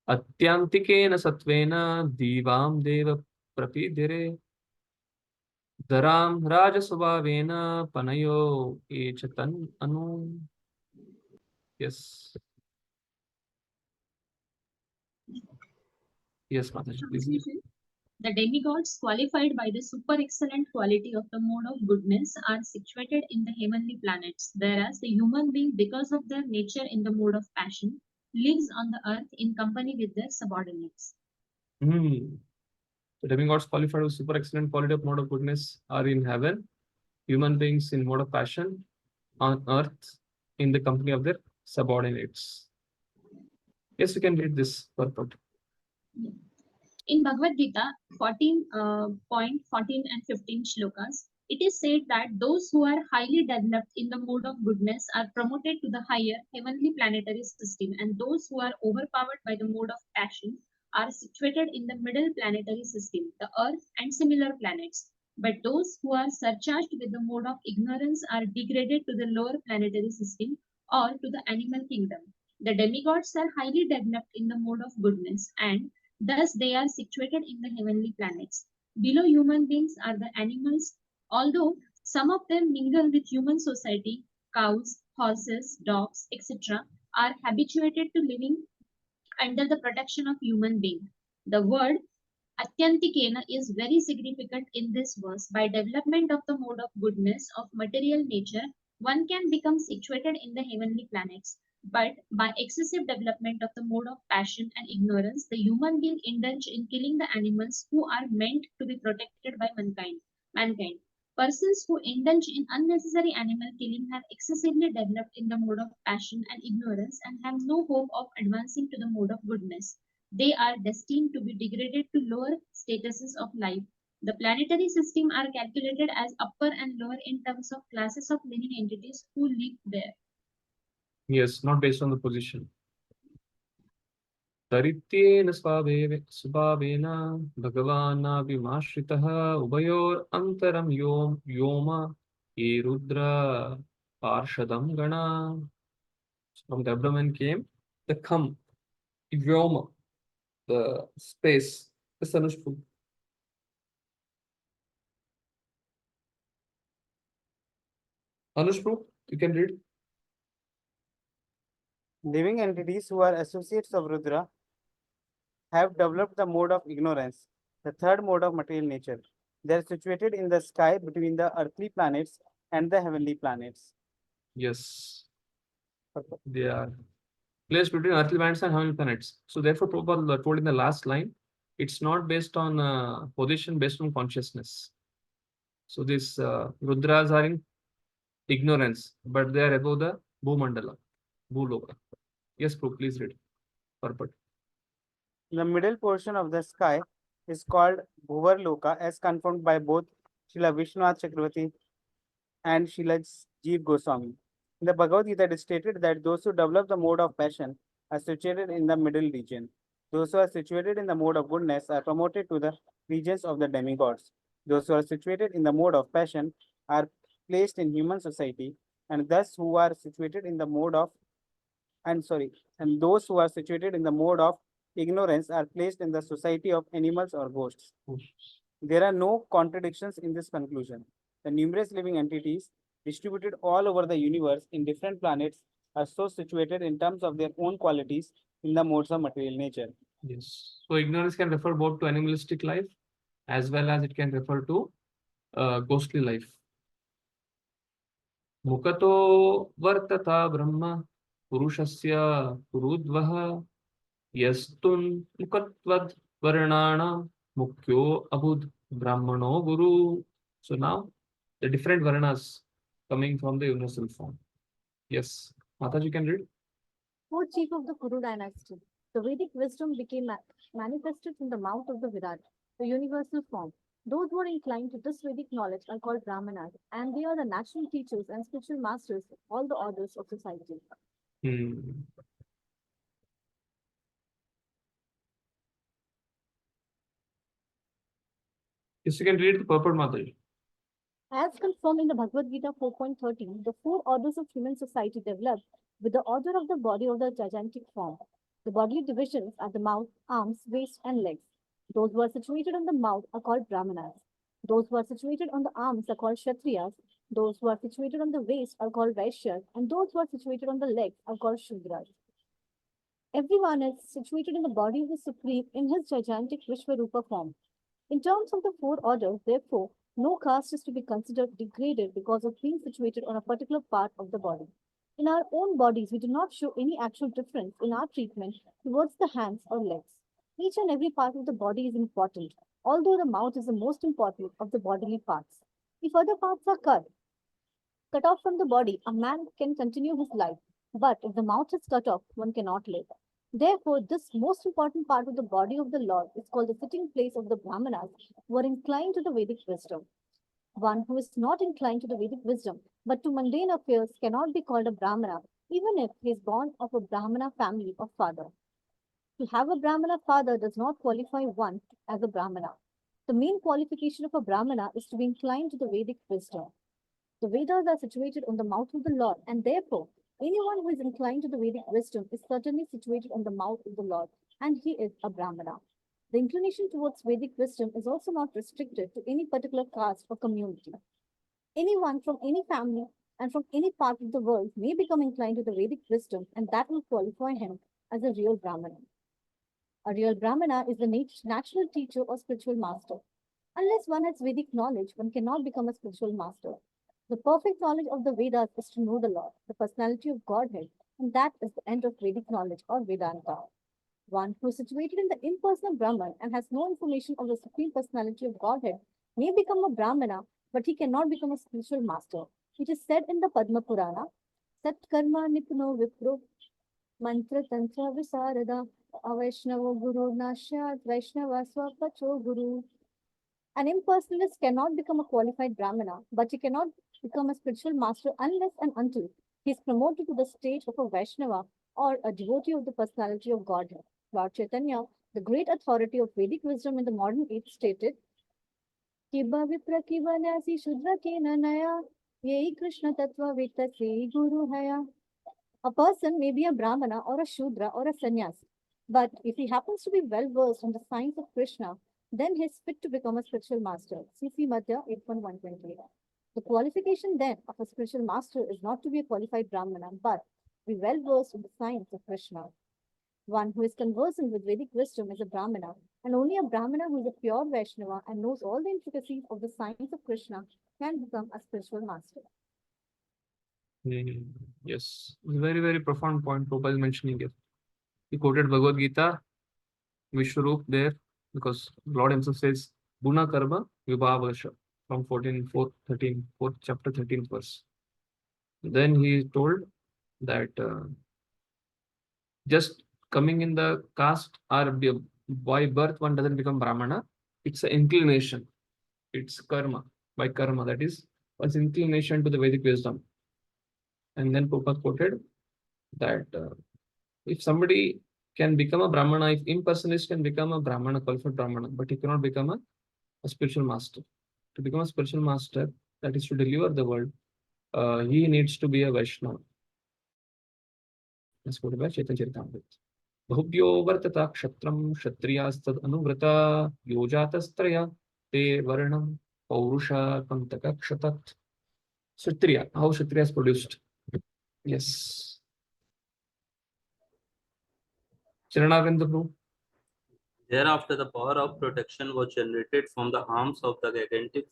Atyantikena satvena divam deva prapidire dharam rajasvabhavena panayo echatan anu. Yes. Yes, Mataji, please. Translation. The demigods qualified by the super excellent quality of the mode of goodness are situated in the heavenly planets, whereas the human being, because of their nature in the mode of passion, lives on the earth in company with their subordinates. The demigods qualified with super excellent quality of mode of goodness are in heaven, human beings in mode of passion on earth in the company of their subordinates. Yes, we can read this purport. In Bhagavad Gita 14.14 and 15 shlokas, it is said that those who are highly developed in the mode of goodness are promoted to the higher heavenly planetary system, and those who are overpowered by the mode of passion are situated in the middle planetary system, the Earth and similar planets. But those who are surcharged with the mode of ignorance are degraded to the lower planetary system or to the animal kingdom. The demigods are highly developed in the mode of goodness, and thus they are situated in the heavenly planets. Below human beings are the animals, although some of them mingle with human society. Cows, horses, dogs, etc. are habituated to living under the protection of human being. The word Atyantikena is very significant in this verse. By development of the mode of goodness of material nature, one can become situated in the heavenly planets. But by excessive development of the mode of passion and ignorance, the human being indulge in killing the animals who are meant to be protected by mankind. Persons who indulge in unnecessary animal killing have excessively developed in the mode of passion and ignorance and have no hope of advancing to the mode of goodness. They are destined to be degraded to lower statuses of life. The planetary system are calculated as upper and lower in terms of classes of living entities who live there. Yes, not based on the position. Tarityena svabhavena bhagavana vimashritah ubayor antaram yoma ye rudra parshadam gana. From the abdomen came the Kham, Vyoma, the space, the Sanushpu. Anushpu, you can read. Living entities who are associates of Rudra have developed the mode of ignorance, the third mode of material nature. They are situated in the sky between the earthly planets and the heavenly planets. Yes. They are placed between earthly planets and heavenly planets. So therefore, Prabhupada told in the last line, it's not based on position, based on consciousness. So these Rudras are in ignorance, but they are above the Bhumandala, Bhuloka. Yes, Prabhu, please read. Purport. The middle portion of the sky is called Bhuvarloka as confirmed by both Srila Vishwanath Chakravarti and Srila Jeev Goswami. In the Bhagavad Gita, it is stated that those who develop the mode of passion are situated in the middle region. Those who are situated in the mode of goodness are promoted to the regions of the demigods. Those who are situated in the mode of passion are placed in human society, and thus who are situated in the mode of and those who are situated in the mode of ignorance are placed in the society of animals or ghosts. There are no contradictions in this conclusion. The numerous living entities distributed all over the universe in different planets are so situated in terms of their own qualities in the modes of material nature. Yes. So ignorance can refer both to animalistic life as well as it can refer to ghostly life. Mukato vartata brahma purushasya purudvaha yastun mukatvad varnana mukyo abud brahmano guru. So now the different varnas coming from the universal form. Yes, Mataji can read. O chief of the Kuru dynasty, the Vedic wisdom became manifested in the mouth of the Virat, the universal form. Those who are inclined to this Vedic knowledge are called Brahmanas, and they are the natural teachers and spiritual masters of all the orders of society. Yes, you can read the purport, Mataji. As confirmed in the Bhagavad Gita 4.13, the four orders of human society developed with the order of the body of the gigantic form. The bodily divisions are the mouth, arms, waist, and legs. Those who are situated on the mouth are called Brahmanas. Those who are situated on the arms are called Kshatriyas. Those who are situated on the waist are called Vaishyas. And those who are situated on the legs are called Shudras. Everyone is situated in the body of the Supreme in his gigantic Vishvarupa form. In terms of the four orders, therefore, no caste is to be considered degraded because of being situated on a particular part of the body. In our own bodies, we do not show any actual difference in our treatment towards the hands or legs. Each and every part of the body is important, although the mouth is the most important of the bodily parts. If other parts are cut off from the body, a man can continue his life, but if the mouth is cut off, one cannot live. Therefore, this most important part of the body of the Lord is called the sitting place of the Brahmanas who are inclined to the Vedic wisdom. One who is not inclined to the Vedic wisdom but to mundane affairs cannot be called a Brahmana, even if he is born of a Brahmana family of father. To have a Brahmana father does not qualify one as a Brahmana. The main qualification of a Brahmana is to be inclined to the Vedic wisdom. The Vedas are situated on the mouth of the Lord, and therefore, anyone who is inclined to the Vedic wisdom is certainly situated on the mouth of the Lord, and he is a Brahmana. The inclination towards Vedic wisdom is also not restricted to any particular caste or community. Anyone from any family and from any part of the world may become inclined to the Vedic wisdom, and that will qualify him as a real Brahmana. A real Brahmana is the natural teacher or spiritual master. Unless one has Vedic knowledge, one cannot become a spiritual master. The perfect knowledge of the Vedas is to know the Lord, the personality of Godhead, and that is the end of Vedic knowledge or Vedanta. One who is situated in the impersonal Brahman and has no information of the Supreme Personality of Godhead may become a Brahmana, but he cannot become a spiritual master. It is said in the Padma Purana, Sat Karma Nipno Vipro Mantra Tantra Visarada Avaishnava Guru Nashat Vaishnava Swapacho Guru. An impersonalist cannot become a qualified Brahmana, but he cannot become a spiritual master unless and until he is promoted to the stage of a Vaishnava or a devotee of the personality of Godhead. Lord Chaitanya, the great authority of Vedic wisdom in the modern age, stated, Kiba Vipra Kiba Nasi Shudra Kena Naya, Yei Krishna Tattva Vita Se Guru Haya. A person may be a Brahmana or a Shudra or a Sannyasi, but if he happens to be well versed in the science of Krishna, then he is fit to become a spiritual master. CC Madhya 8.128. The qualification then of a spiritual master is not to be a qualified Brahmana, but be well versed in the science of Krishna. One who is conversant with Vedic wisdom is a Brahmana, and only a Brahmana who is a pure Vaishnava and knows all the intricacies of the science of Krishna can become a spiritual master. Yes, very, very profound point Prabhupada is mentioning here. He quoted Bhagavad Gita, Vishwarup there, because Lord himself says, Guna Karma Vibhavasha from 4th chapter 13th verse. Then he told that just coming in the caste or by birth one doesn't become Brahmana. It's an inclination. It's karma. By karma, that is one's inclination to the Vedic wisdom. And then Prabhupada quoted that if somebody can become a Brahmana, if impersonalist can become a Brahmana, qualified Brahmana, but he cannot become a spiritual master. To become a spiritual master, that is to deliver the world, he needs to be a Vaishnava. That's quoted by Chaitanya Charitamrita. Bhubhyo vartata kshatram kshatriyastad anuvrata yojatastraya te varnam paurusha pantaka kshatat. Kshatriya, how Kshatriya is produced. Yes. Charanarvind Prabhu. Thereafter, the power of protection was generated from the arms of the gigantic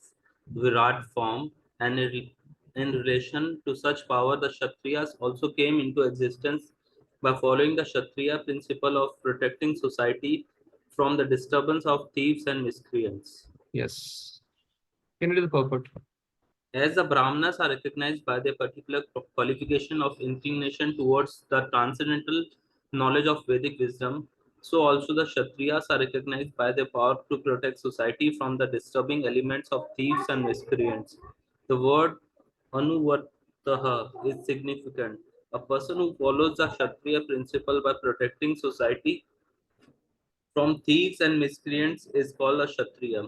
Virat form, and in relation to such power, the Kshatriyas also came into existence by following the Kshatriya principle of protecting society from the disturbance of thieves and miscreants. Yes. Can you do the purport? As the Brahmanas are recognized by their particular qualification of inclination towards the transcendental knowledge of Vedic wisdom, so also the Kshatriyas are recognized by their power to protect society from the disturbing elements of thieves and miscreants. The word anuvartaha is significant. A person who follows the Kshatriya principle by protecting society from thieves and miscreants is called a Kshatriya.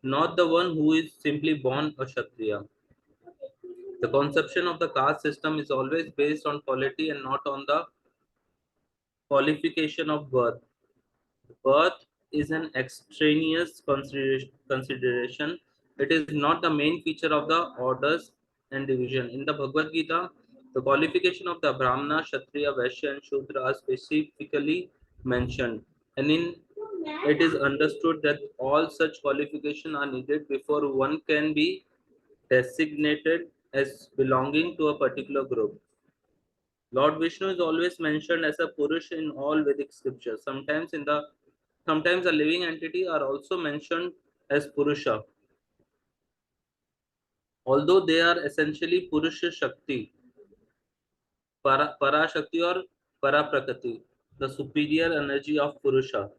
not the one who is simply born a Kshatriya. The conception of the caste system is always based on quality and not on the qualification of birth. Birth is an extraneous consideration. It is not the main feature of the orders and division. In the Bhagavad Gita, the qualification of the Brahmana, Kshatriya, Vaishya, and Shudra are specifically mentioned. And in it is understood that all such qualifications are needed before one can be designated as belonging to a particular group. Lord Vishnu is always mentioned as a Purush in all Vedic scriptures. Sometimes the living entity are also mentioned as Purusha, although they are essentially Purusha Shakti, Para Shakti or Para Prakriti, the superior energy of Purusha.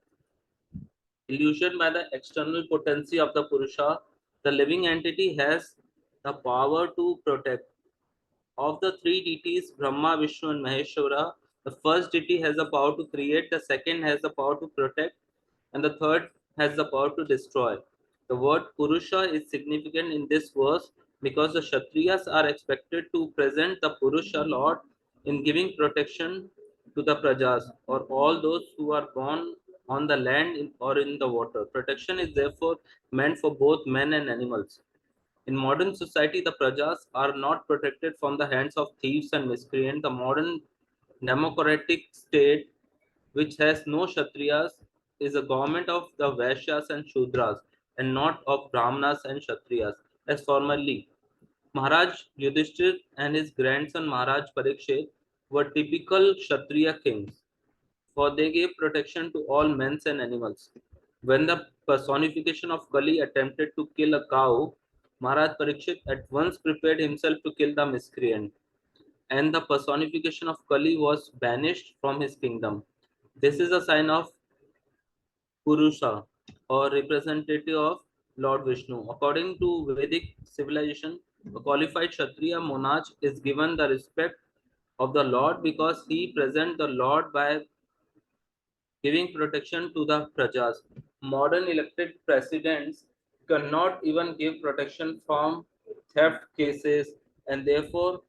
Illusioned by the external potency of the Purusha, the living entity has the power to protect. Of the three deities, Brahma, Vishnu, and Maheshwara, the first deity has the power to create, the second has the power to protect, and the third has the power to destroy. The word Purusha is significant in this verse because the Kshatriyas are expected to present the Purusha Lord in giving protection to the Prajas or all those who are born on the land or in the water. Protection is therefore meant for both men and animals. In modern society, the prajas are not protected from the hands of thieves and miscreants. The modern democratic state, which has no Kshatriyas, is a government of the Vaishyas and Shudras and not of Brahmanas and Kshatriyas, as formerly. Maharaj Yudhishthir and his grandson Maharaj Parikshit were typical Kshatriya kings, for they gave protection to all men and animals. When the personification of Kali attempted to kill a cow, Maharaj Parikshit at once prepared himself to kill the miscreant, and the personification of Kali was banished from his kingdom. This is a sign of Purusha, or representative of Lord Vishnu. According to Vedic civilization, a qualified Kshatriya monarch is given the respect of the Lord because he presents the Lord by giving protection to the prajas. Modern elected presidents cannot even give protection from theft cases, and therefore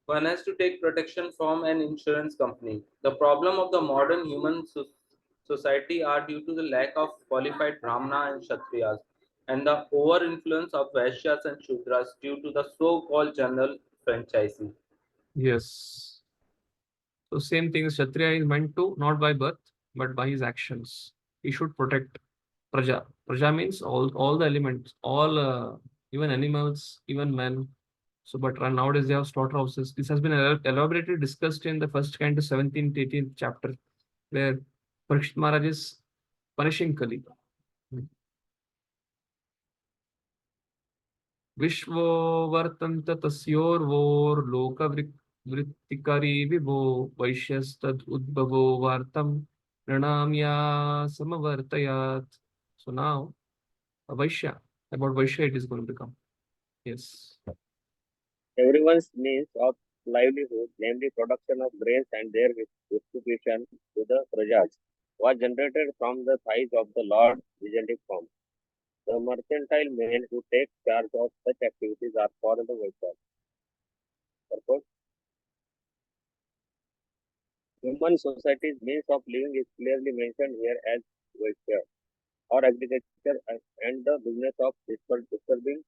one has to take protection from an insurance company. The problem of the modern human society are due to the lack of qualified Brahmana and Kshatriyas and the over influence of Vaishyas and Shudras due to the so-called general franchising. Yes. So same thing, Kshatriya is meant to not by birth, but by his actions. He should protect Praja. Praja means all the elements, all even animals, even men. So, but nowadays they have slaughterhouses. This has been elaborately discussed in the first canto, 17th, 18th chapter, where Parikshit Maharaj is punishing Kali. विश्वो वर्तन्त तस्योर्वोर्लोकवृत्तिकरी विभो वैश्यस्तद् उद्भवो वार्तं प्रणम्या समवर्तयात्. So now, a Vaishya, about Vaishya it is going to come. Yes. Everyone's means of livelihood, namely production of grains and their distribution to the prajas, was generated from the thighs of the Lord Vigentic form. The mercantile men who take charge of such activities are called the Vaishyas. Purpose: human society's means of living is clearly mentioned here as Vaishya, or agriculture and the business of distributing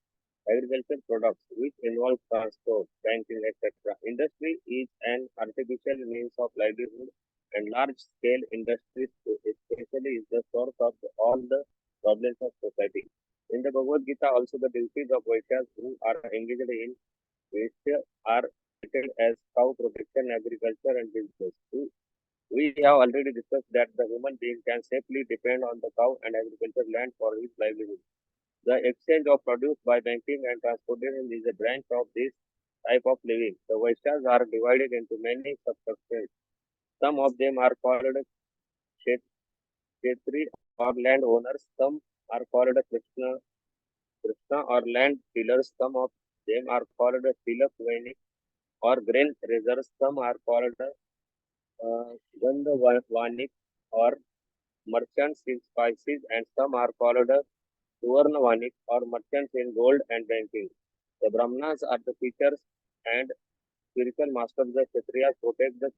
agricultural products, which involve transport, banking, etc. Industry is an artificial means of livelihood, and large-scale industries especially is the source of all the problems of society. In the Bhagavad Gita, also the duties of Vaishyas who are engaged in Vaishya are treated as cow protection, agriculture, and business. We have already discussed that the human being can safely depend on the cow and agricultural land for his livelihood. The exchange of produce by banking and transportation is a branch of this type of living. The Vaishyas are divided into many subsections. Some of them are called Kshetri or land owners. Some are called Krishna or land tillers. Some of them are called Tilak Vainik or grain raisers. Some are called Gandhavanik or merchants in spices, and some are called Suvarnavanik or merchants in gold and banking. The Brahmanas are the teachers and spiritual masters. The Kshatriyas protect the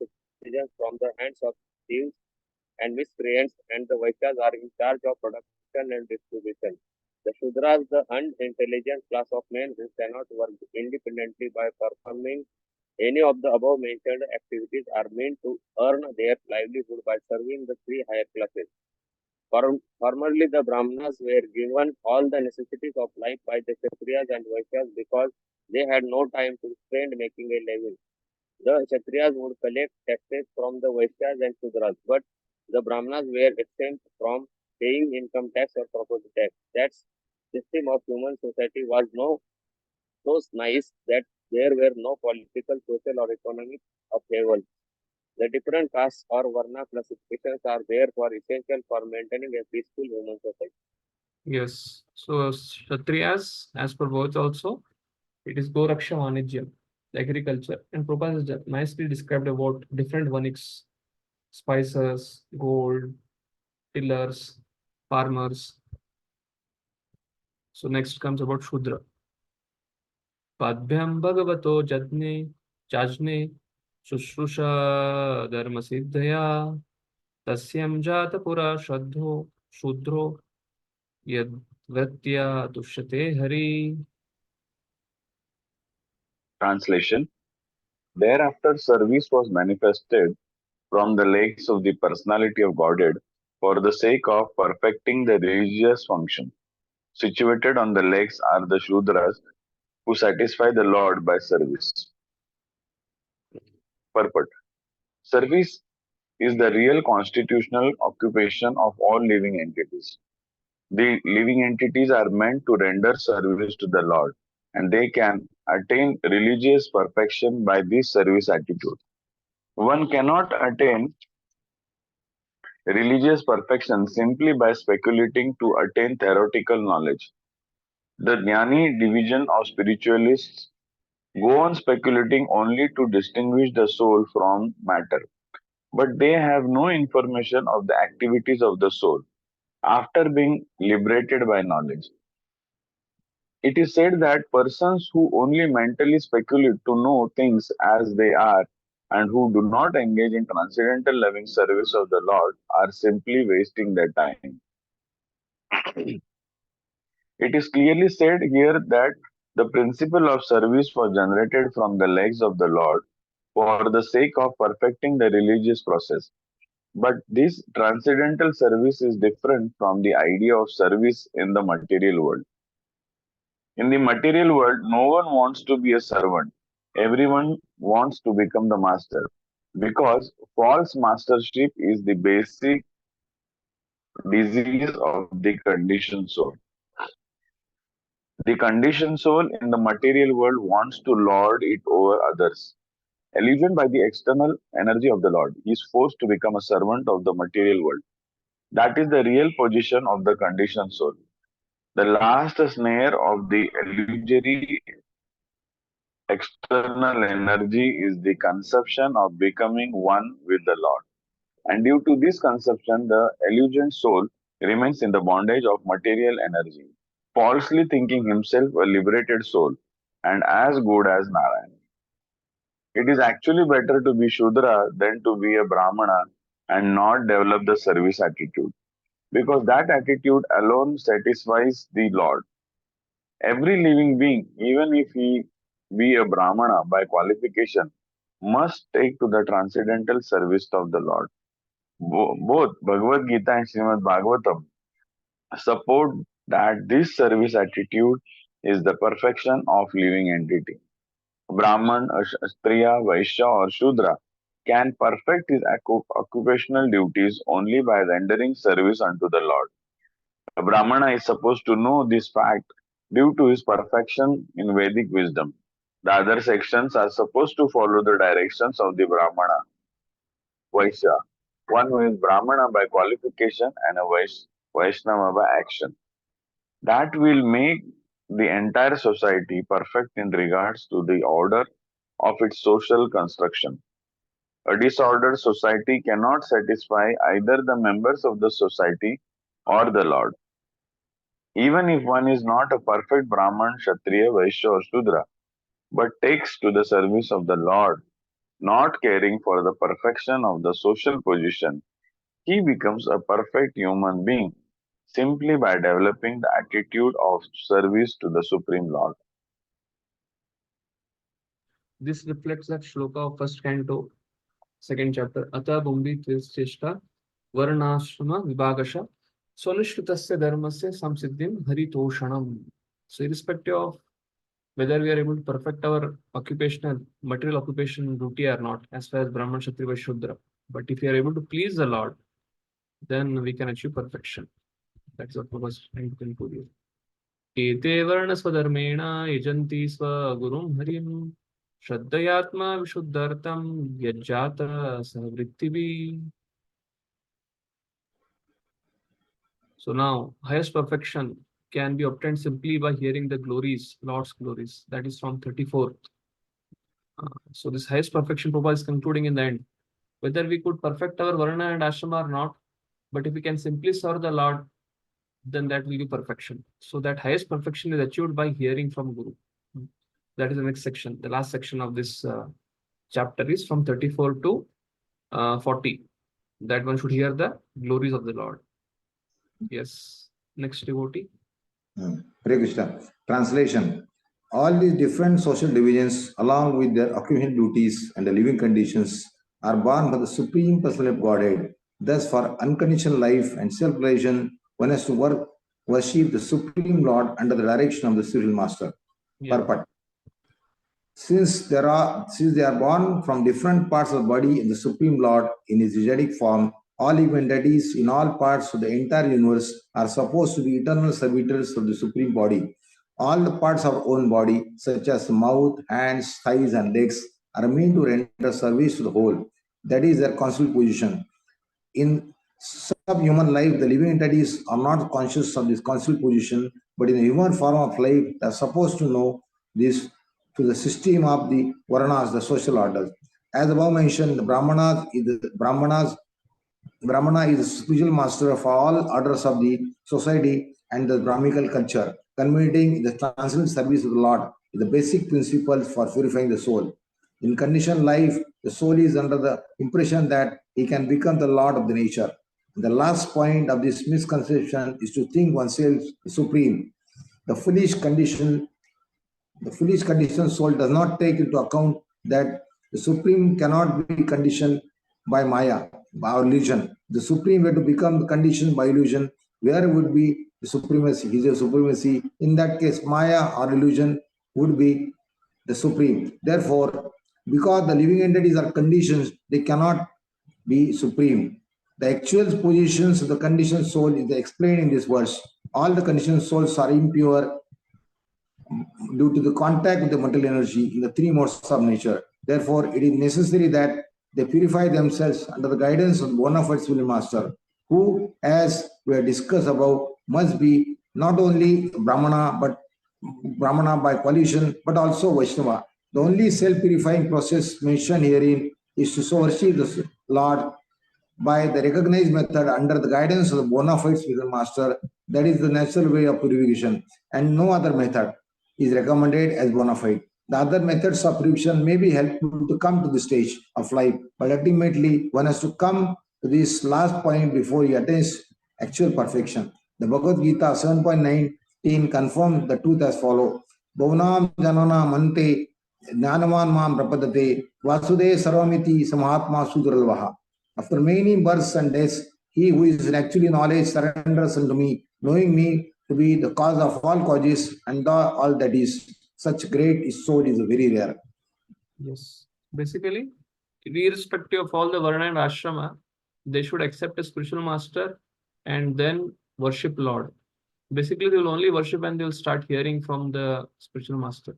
citizens from the hands of thieves and miscreants, and the Vaishyas are in charge of production and distribution. The Shudras, the unintelligent class of men who cannot work independently by performing any of the above mentioned activities, are meant to earn their livelihood by serving the three higher classes. Formerly, the Brahmanas were given all the necessities of life by the Kshatriyas and Vaishyas because they had no time to spend making a living. The Kshatriyas would collect taxes from the Vaishyas and Shudras, but the Brahmanas were exempt from paying income tax or property tax. That system of human society was so nice that there were no political, social, or economic upheaval. The different castes or Varna classifications are therefore essential for maintaining a peaceful human society. Yes. So Kshatriyas, as per words also, it is Goraksha Vanijya, agriculture. And Prabhupada has nicely described about different vaniks, spices, gold, tillers, farmers. So next comes about Shudra. Padbhyam Bhagavato Jajne Shushruša Dharma Siddhaya Tasyam Jata Pura Shudro Yadvatya Dushyate Hari. Translation. Thereafter, service was manifested from the legs of the personality of Godhead for the sake of perfecting the religious function. Situated on the legs are the Shudras who satisfy the Lord by service. Purport. Service is the real constitutional occupation of all living entities. The living entities are meant to render service to the Lord, and they can attain religious perfection by this service attitude. One cannot attain religious perfection simply by speculating to attain theoretical knowledge. The Jnani division of spiritualists go on speculating only to distinguish the soul from matter, but they have no information of the activities of the soul after being liberated by knowledge. It is said that persons who only mentally speculate to know things as they are and who do not engage in transcendental loving service of the Lord are simply wasting their time. It is clearly said here that the principle of service was generated from the legs of the Lord for the sake of perfecting the religious process. But this transcendental service is different from the idea of service in the material world. In the material world, no one wants to be a servant. Everyone wants to become the master because false mastership is the basic disease of the conditioned soul. The conditioned soul in the material world wants to lord it over others. Illusioned by the external energy of the Lord, he is forced to become a servant of the material world. That is the real position of the conditioned soul. The last snare of the illusory external energy is the conception of becoming one with the Lord. And due to this conception, the illusioned soul remains in the bondage of material energy, falsely thinking himself a liberated soul and as good as Narayan. It is actually better to be Shudra than to be a Brahmana and not develop the service attitude, because that attitude alone satisfies the Lord. Every living being, even if he be a Brahmana by qualification, must take to the transcendental service of the Lord. Both Bhagavad Gita and Srimad Bhagavatam support that this service attitude is the perfection of living entity. Brahman, a Kshatriya, Vaishya, or Shudra can perfect his occupational duties only by rendering service unto the Lord. A Brahmana is supposed to know this fact due to his perfection in Vedic wisdom. The other sections are supposed to follow the directions of the Brahmana, Vaishya, one who is Brahmana by qualification and a Vaishnava by action. That will make the entire society perfect in regards to the order of its social construction. A disordered society cannot satisfy either the members of the society or the Lord. Even if one is not a perfect Brahman, Kshatriya, Vaishya or Shudra, but takes to the service of the Lord, not caring for the perfection of the social position, he becomes a perfect human being simply by developing the attitude of service to the Supreme Lord. This reflects that shloka of first canto, second chapter. Ata Bumbi Cheshta Varnashrama Vibhagasha Sonishritasya Dharmasya Samsiddhim Haritoshanam. So irrespective of whether we are able to perfect our occupational, material occupation duty or not, as far as Brahman, Kshatriya, Shudra. But if we are able to please the Lord, then we can achieve perfection. That's what was trying to conclude here. Ete varna swadharmena yajanti swagurum harim Shraddhayatma vishuddhartam yajjata savrittivi. So now, highest perfection can be obtained simply by hearing the glories, Lord's glories. That is from 34th. So this highest perfection Prabhupada is concluding in the end. Whether we could perfect our varna and ashrama or not, but if we can simply serve the Lord, then that will be perfection. So that highest perfection is achieved by hearing from Guru. That is the next section. The last section of this chapter is from 34 to 40. That one should hear the glories of the Lord. Yes. Next devotee. Hare Krishna. Translation. All these different social divisions, along with their occupational duties and the living conditions, are born by the Supreme Personality of Godhead. Thus, for unconditional life and self-realization, one has to worship the Supreme Lord under the direction of the Spiritual Master. Yeah. Purport. Since they are born from different parts of the body in the Supreme Lord in his energetic form, all living entities in all parts of the entire universe are supposed to be eternal servitors of the Supreme Body. All the parts of our own body, such as the mouth, hands, thighs, and legs, are meant to render service to the whole. That is their constitutional position. In subhuman life, the living entities are not conscious of this constitutional position, but in the human form of life, they are supposed to know this to the system of the Varanas, the social orders. As above mentioned, the Brahmana is the spiritual master of all orders of the society and the Brahmical culture, converting the transcendental service of the Lord is the basic principles for purifying the soul. In conditioned life, the soul is under the impression that he can become the Lord of the nature. The last point of this misconception is to think oneself supreme. The foolish conditioned soul does not take into account that the supreme cannot be conditioned by Maya, by illusion. The supreme were to become conditioned by illusion, where would be the supremacy? His supremacy. In that case, Maya or illusion would be the supreme. Therefore, because the living entities are conditions, they cannot be supreme. The actual positions of the conditioned soul is explained in this verse. All the conditioned souls are impure due to the contact with the material energy in the three modes of nature. Therefore, it is necessary that they purify themselves under the guidance of the bona fide Spiritual Master, who, as we have discussed above, must be not only Brahmana by coalition, but also Vaishnava. The only self-purifying process mentioned herein is to worship the Lord by the recognized method under the guidance of the bona fide Spiritual Master. That is the natural way of purification, and no other method is recommended as bona fide. The other methods of purification may be helpful to come to the stage of life, but ultimately one has to come to this last point before he attains actual perfection. The Bhagavad Gita 7.19 confirms the truth as follows. Bhavanam janana mante jnanavan mam prapadate vasude sarvamiti samahatma sudralvaha. After many births and deaths, he who is in actually knowledge surrenders unto me, knowing me to be the cause of all causes and all that is. Such great soul is very rare. Yes. Basically, irrespective of all the Varna and Ashrama, they should accept a spiritual master and then worship Lord. Basically, they will only worship when they will start hearing from the spiritual master.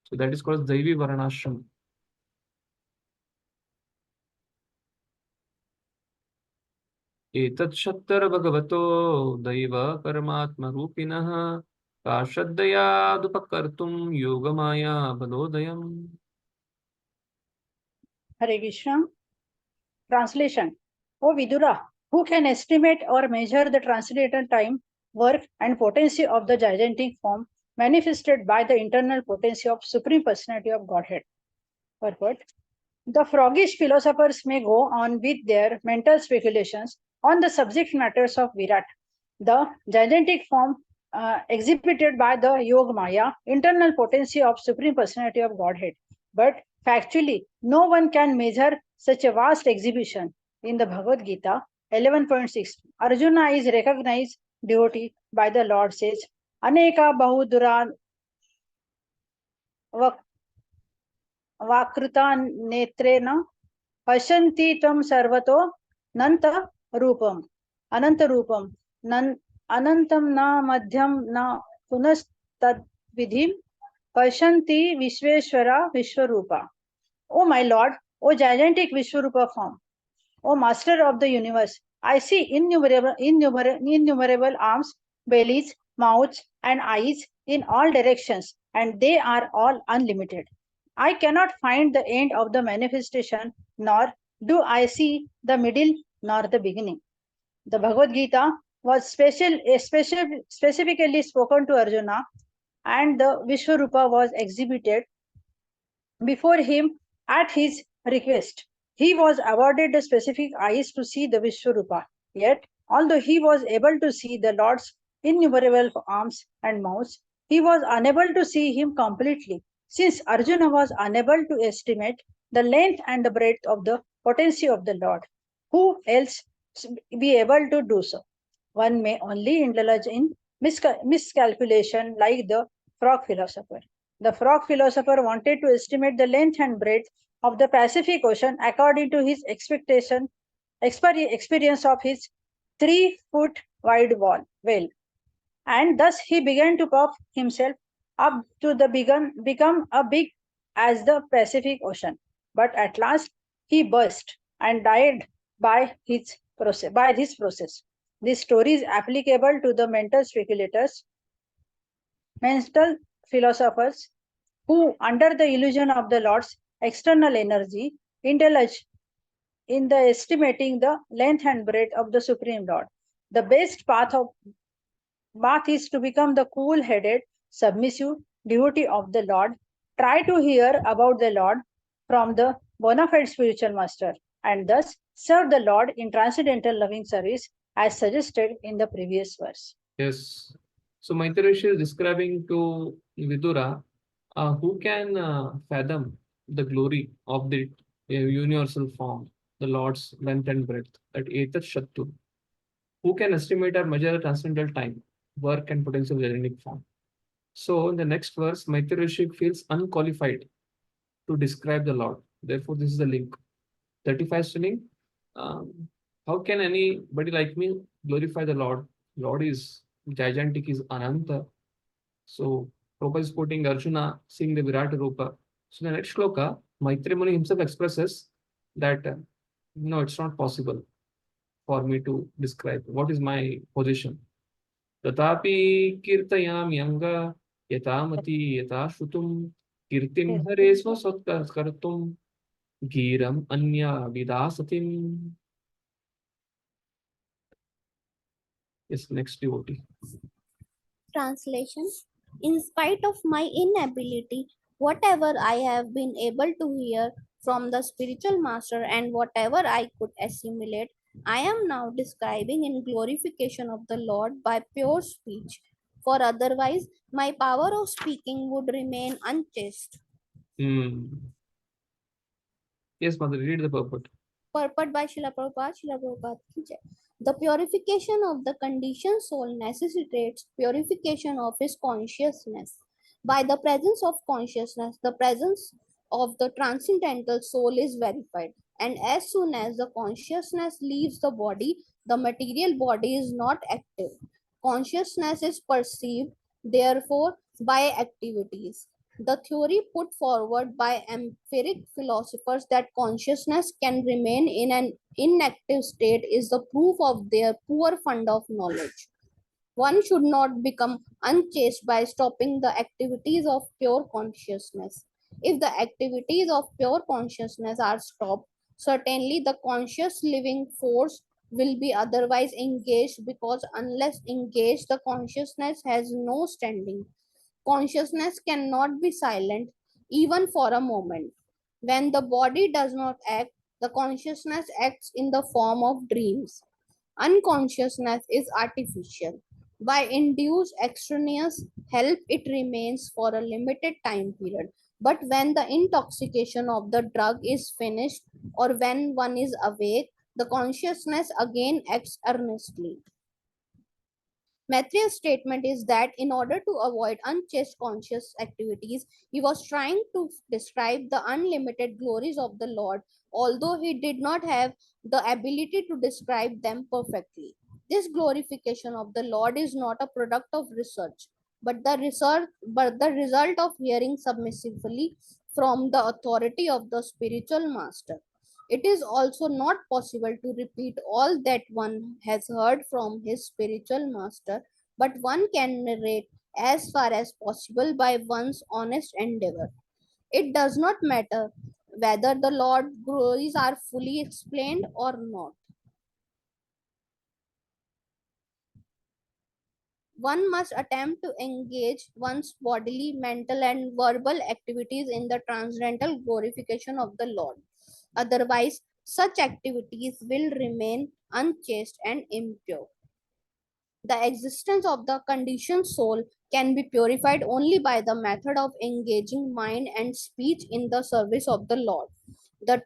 So that is called Daivi Varanashram. Etat Shattar Bhagavato Daiva Paramatma Rupinah Kashaddaya Dupakartum Yogamaya Balodayam. Hare Krishna. Translation. O Vidura, who can estimate or measure the transcendental time work, and potency of the gigantic form manifested by the internal potency of Supreme Personality of Godhead. Purport. The froggish philosophers may go on with their mental speculations on the subject matters of Virat, the gigantic form exhibited by the Yog Maya, internal potency of Supreme Personality of Godhead. But factually, no one can measure such a vast exhibition. In the Bhagavad Gita 11.6, Arjuna is recognized devotee by the Lord says, Aneka Bahudura Vakrita Netrena Pashanti Tam Sarvato Nanta Rupam Ananta Rupam Anantam na Madhyam na Punastad Vidhim Pashanti Vishweshwara Vishwarupa. O my Lord, O gigantic Vishwarupa form, O Master of the universe, I see innumerable arms, bellies, mouths, and eyes in all directions, and they are all unlimited. I cannot find the end of the manifestation, nor do I see the middle nor the beginning. The Bhagavad Gita was specifically spoken to Arjuna, and the Vishwarupa was exhibited before him at his request. He was awarded the specific eyes to see the Vishwarupa. Yet, although he was able to see the Lord's innumerable arms and mouths, he was unable to see him completely, since Arjuna was unable to estimate the length and the breadth of the potency of the Lord. Who else be able to do so? One may only indulge in miscalculation like the frog philosopher. The frog philosopher wanted to estimate the length and breadth of the Pacific Ocean according to his experience of his 3-foot wide whale. And thus he began to puff himself up to become a big as the Pacific Ocean. But at last he burst and died by this process. This story is applicable to the mental speculators, mental philosophers who, under the illusion of the Lord's external energy, indulge in the estimating the length and breadth of the Supreme Lord. The best path is to become the cool-headed, submissive devotee of the Lord. Try to hear about the Lord from the bona fide spiritual master, and thus serve the Lord in transcendental loving service as suggested in the previous verse. Yes. So Maitreya is describing to Vidura who can fathom the glory of the universal form, the Lord's length and breadth, that Etat Shattu. Who can estimate or measure the transcendental time, work, and potential of the gigantic form? So in the next verse, Maitreya feels unqualified to describe the Lord. Therefore, this is the link. 35 string. How can anybody like me glorify the Lord? Lord is gigantic, is Ananta. So Prabhupada is quoting Arjuna seeing the Virat Rupa. So in the next shloka, Maitreya Muni himself expresses that no, it's not possible for me to describe what is my position. Tatapi kirtayam yanga yatamati yata shutum kirtim hare swasatkartum giram anya vidasatim. Yes, next devotee. Translation. In spite of my inability, whatever I have been able to hear from the spiritual master and whatever I could assimilate, I am now describing in glorification of the Lord by pure speech. For otherwise, my power of speaking would remain unchaste. Yes, Mother, read the purport. Purport by Srila Prabhupada. Srila Prabhupada ki jai. The purification of the conditioned soul necessitates purification of his consciousness. By the presence of consciousness, the presence of the transcendental soul is verified. And as soon as the consciousness leaves the body, the material body is not active. Consciousness is perceived, therefore, by activities. The theory put forward by empiric philosophers that consciousness can remain in an inactive state is the proof of their poor fund of knowledge. One should not become unchaste by stopping the activities of pure consciousness. If the activities of pure consciousness are stopped, certainly the conscious living force will be otherwise engaged, because unless engaged, the consciousness has no standing. Consciousness cannot be silent even for a moment. When the body does not act, the consciousness acts in the form of dreams. Unconsciousness is artificial. By induced extraneous help, it remains for a limited time period. But when the intoxication of the drug is finished, or when one is awake, the consciousness again acts earnestly. Maitreya's statement is that in order to avoid unchaste conscious activities, he was trying to describe the unlimited glories of the Lord, although he did not have the ability to describe them perfectly. This glorification of the Lord is not a product of research, but the result of hearing submissively from the authority of the spiritual master. It is also not possible to repeat all that one has heard from his spiritual master, but one can narrate as far as possible by one's honest endeavor. It does not matter whether the Lord's glories are fully explained or not. One must attempt to engage one's bodily, mental, and verbal activities in the transcendental glorification of the Lord. Otherwise, such activities will remain unchaste and impure. The existence of the conditioned soul can be purified only by the method of engaging mind and speech in the service of the Lord. The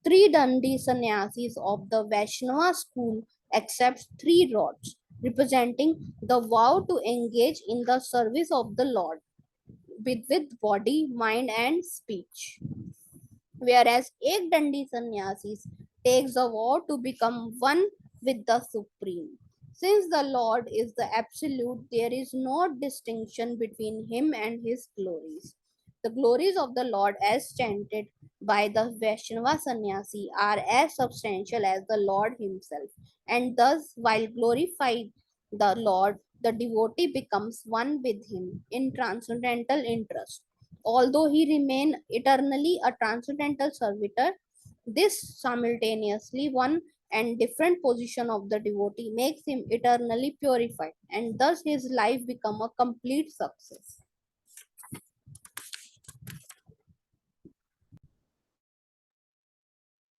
three Dandi sannyasis of the Vaishnava school accept three rods, representing the vow to engage in the service of the Lord with body, mind, and speech. Whereas Ek Dandi sannyasis takes a vow to become one with the Supreme. Since the Lord is the Absolute, there is no distinction between him and his glories. The glories of the Lord, as chanted by the Vaishnava sannyasi, are as substantial as the Lord himself. And thus, while glorifying the Lord, the devotee becomes one with him in transcendental interest. Although he remain eternally a transcendental servitor, this simultaneously one and different position of the devotee makes him eternally purified, and thus his life become a complete success.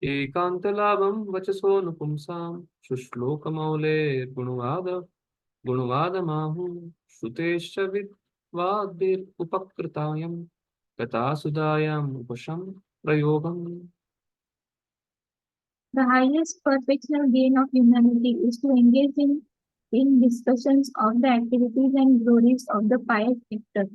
एकान्तलाभं वचसो नपुंसां शुश्लोकमौले गुणवादमाहु श्रुतेश्च विद्वाद्भिरुपकृतायं कथासुधायाम् उपशं प्रयोगम्. The highest perfectional gain of humanity is to engage in discussions of the activities and glories of the pious actor.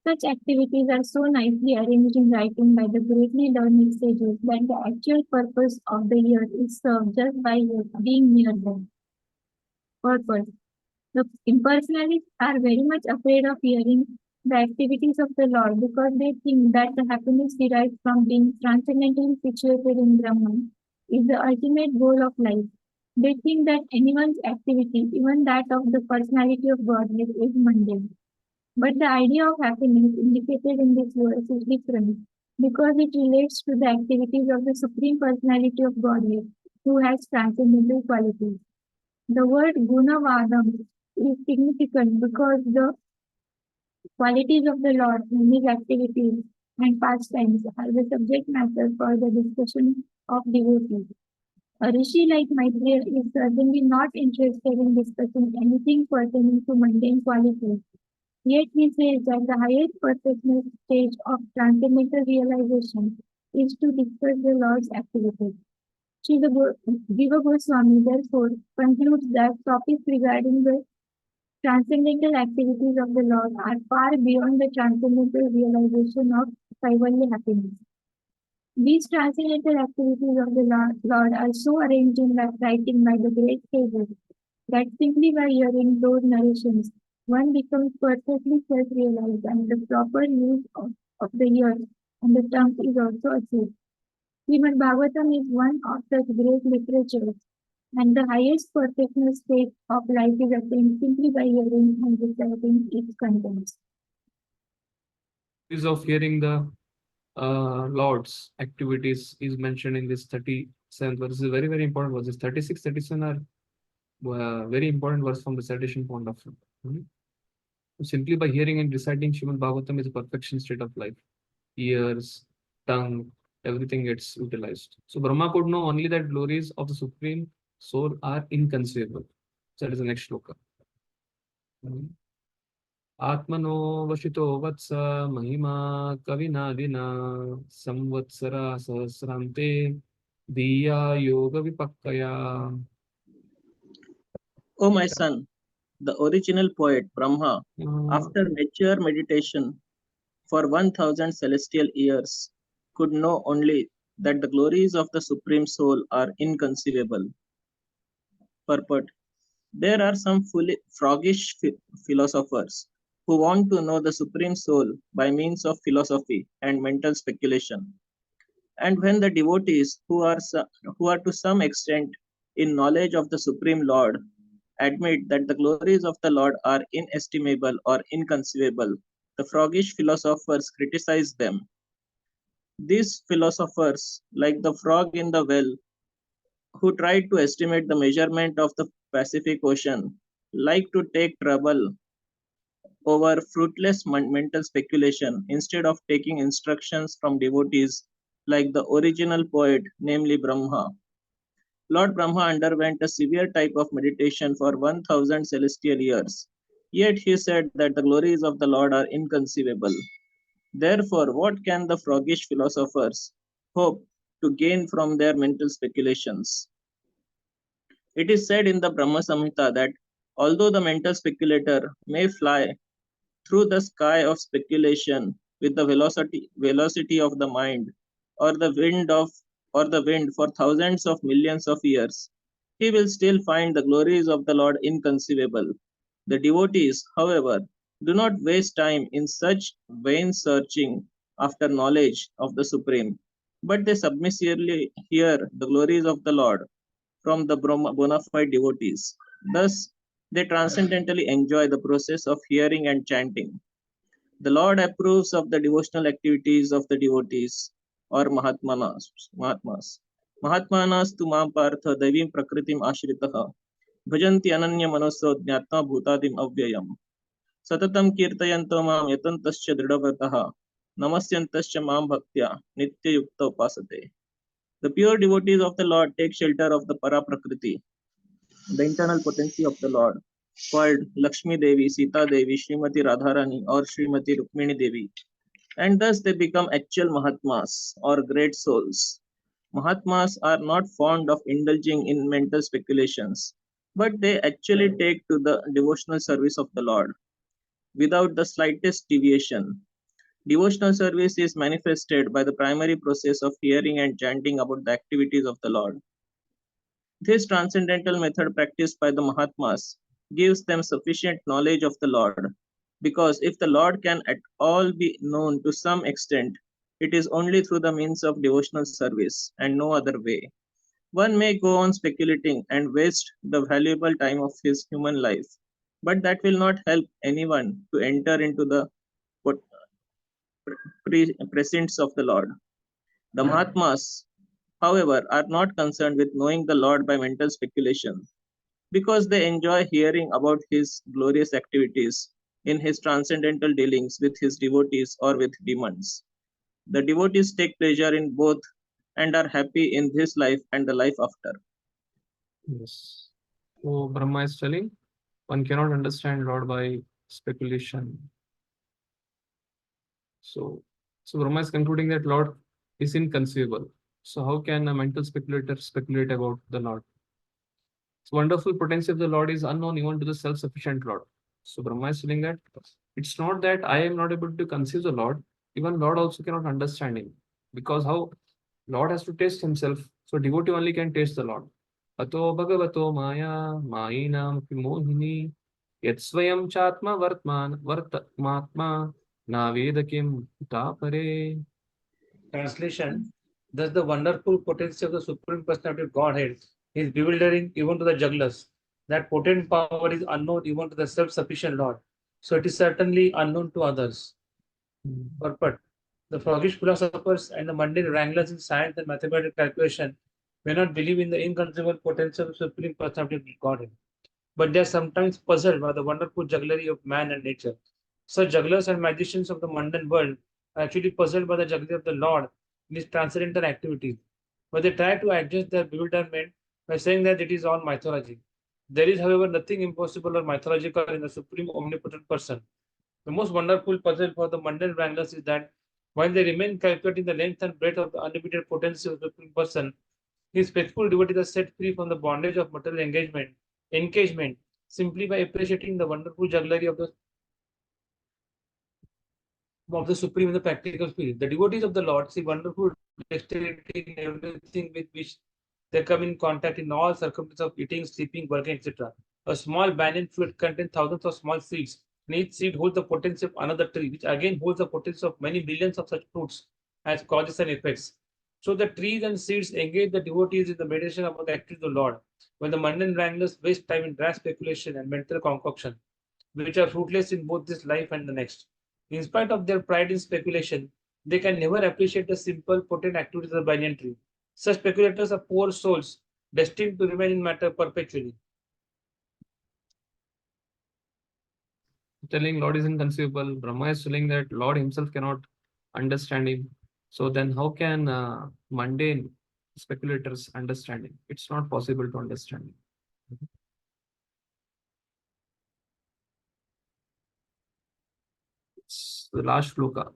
Such activities are so nicely arranged in writing by the greatly learned sages that the actual purpose of the ear is served just by being near them. Purpose. The impersonalists are very much afraid of hearing the activities of the Lord because they think that the happiness derived from being transcendently situated in Brahman is the ultimate goal of life. They think that anyone's activity, even that of the personality of Godhead, is mundane. But the idea of happiness indicated in this verse is different because it relates to the activities of the Supreme Personality of Godhead, who has transcendental qualities. The word Gunavadam is significant because the qualities of the Lord and his activities and pastimes are the subject matter for the discussion of devotees. A rishi like Maitreya is certainly not interested in discussing anything pertaining to mundane qualities. Yet he says that the highest perfectional stage of transcendental realization is to discuss the Lord's activities. Jiva Goswami therefore concludes that topics regarding the transcendental activities of the Lord are far beyond the transcendental realization of Kaivalya happiness. These transcendental activities of the Lord are so arranged in writing by the great sages that simply by hearing those narrations, one becomes perfectly self-realized and the proper use of the ears and the tongue is also achieved. Srimad Bhagavatam is one of such great literatures, and the highest perfectional state of life is attained simply by hearing and reciting its contents. Is of hearing the Lord's activities is mentioned in this 37th verse. This is very, very important verse. This 36, 37 are very important verse from the citation point of view. Simply by hearing and reciting Srimad Bhagavatam is a perfection state of life. Ears, tongue, everything gets utilized. So Brahma could know only that glories of the Supreme Soul are inconceivable. So that is the next shloka. Atmano vashito vatsa mahima kavinadina samvatsara sahasrante diya yoga vipakkaya. O my son, the original poet Brahma, after mature meditation for 1000 celestial years, could know only that the glories of the Supreme Soul are inconceivable. Purport. There are some froggish philosophers who want to know the Supreme Soul by means of philosophy and mental speculation. And when the devotees who are to some extent in knowledge of the Supreme Lord admit that the glories of the Lord are inestimable or inconceivable, the froggish philosophers criticize them. These philosophers, like the frog in the well, who tried to estimate the measurement of the Pacific Ocean, like to take trouble over fruitless mental speculation instead of taking instructions from devotees like the original poet, namely Brahma. Lord Brahma underwent a severe type of meditation for 1000 celestial years, yet he said that the glories of the Lord are inconceivable. Therefore, what can the froggish philosophers hope to gain from their mental speculations? It is said in the Brahma Samhita that although the mental speculator may fly through the sky of speculation with the velocity of the mind or the wind for thousands of millions of years, he will still find the glories of the Lord inconceivable. The devotees, however, do not waste time in such vain searching after knowledge of the Supreme, but they submissively hear the glories of the Lord from the bona fide devotees. Thus, they transcendentally enjoy the process of hearing and chanting. The Lord approves of the devotional activities of the devotees or Mahatmanas. Mahatmanas tu mam partha devim prakritim ashritaha bhajanti ananya manoso jnatma bhutadim avyayam satatam kirtayanto mam yatantascha dridavataha namasyantascha mam bhaktya nitya yukta upasate. The pure devotees of the Lord take shelter of the Para Prakriti, the internal potency of the Lord, called Lakshmi Devi, Sita Devi, Srimati Radharani, or Srimati Rukmini Devi, and thus they become actual Mahatmas or great souls. Mahatmas are not fond of indulging in mental speculations, but they actually take to the devotional service of the Lord without the slightest deviation. Devotional service is manifested by the primary process of hearing and chanting about the activities of the Lord. This transcendental method practiced by the Mahatmas gives them sufficient knowledge of the Lord, because if the Lord can at all be known to some extent, it is only through the means of devotional service and no other way. One may go on speculating and waste the valuable time of his human life, but that will not help anyone to enter into the presence of the Lord. The Mahatmas, however, are not concerned with knowing the Lord by mental speculation, because they enjoy hearing about his glorious activities in his transcendental dealings with his devotees or with demons. The devotees take pleasure in both and are happy in this life and the life after. Yes. So Brahma is telling one cannot understand Lord by speculation. So Brahma is concluding that Lord is inconceivable. So how can a mental speculator speculate about the Lord? So wonderful potency of the Lord is unknown even to the self-sufficient Lord. So Brahma is telling that it's not that I am not able to conceive the Lord, even Lord also cannot understand him. Because how Lord has to taste himself. So devotee only can taste the Lord. Ato bhagavato maya mayinam mohini yat swayam chatma vartmatma na vedakim tapare. Translation: thus the wonderful potency of the Supreme Personality of Godhead is bewildering even to the jugglers. That potent power is unknown even to the self-sufficient Lord. So it is certainly unknown to others. Purport: The froggish philosophers and the mundane wranglers in science and mathematical calculation may not believe in the inconceivable potential of Supreme Personality of Godhead, but they are sometimes puzzled by the wonderful jugglery of man and nature. Such jugglers and magicians of the mundane world are actually puzzled by the jugglery of the Lord in his transcendental activities, but they try to adjust their bewilderment by saying that it is all mythology. There is, however, nothing impossible or mythological in the Supreme Omnipotent Person. The most wonderful puzzle for the mundane wranglers is that while they remain calculating the length and breadth of the unlimited potency of the Supreme Person, his faithful devotees are set free from the bondage of material engagement, simply by appreciating the wonderful jugglery of the Supreme in the practical spirit. The devotees of the Lord see wonderful dexterity in everything with which they come in contact in all circumstances of eating, sleeping, working, etc. A small banyan fruit contains thousands of small seeds, and each seed holds the potency of another tree, which again holds the potency of many billions of such fruits as causes and effects. So the trees and seeds engage the devotees in the meditation about the activities of the Lord, while the mundane wranglers waste time in rash speculation and mental concoction, which are fruitless in both this life and the next. In spite of their pride in speculation, they can never appreciate the simple, potent activities of the banyan tree. Such speculators are poor souls, destined to remain in matter perpetually. Telling Lord is inconceivable. Brahma is telling that Lord himself cannot understand him. So then how can mundane speculators understand him? It's not possible to understand him. It's the last shloka.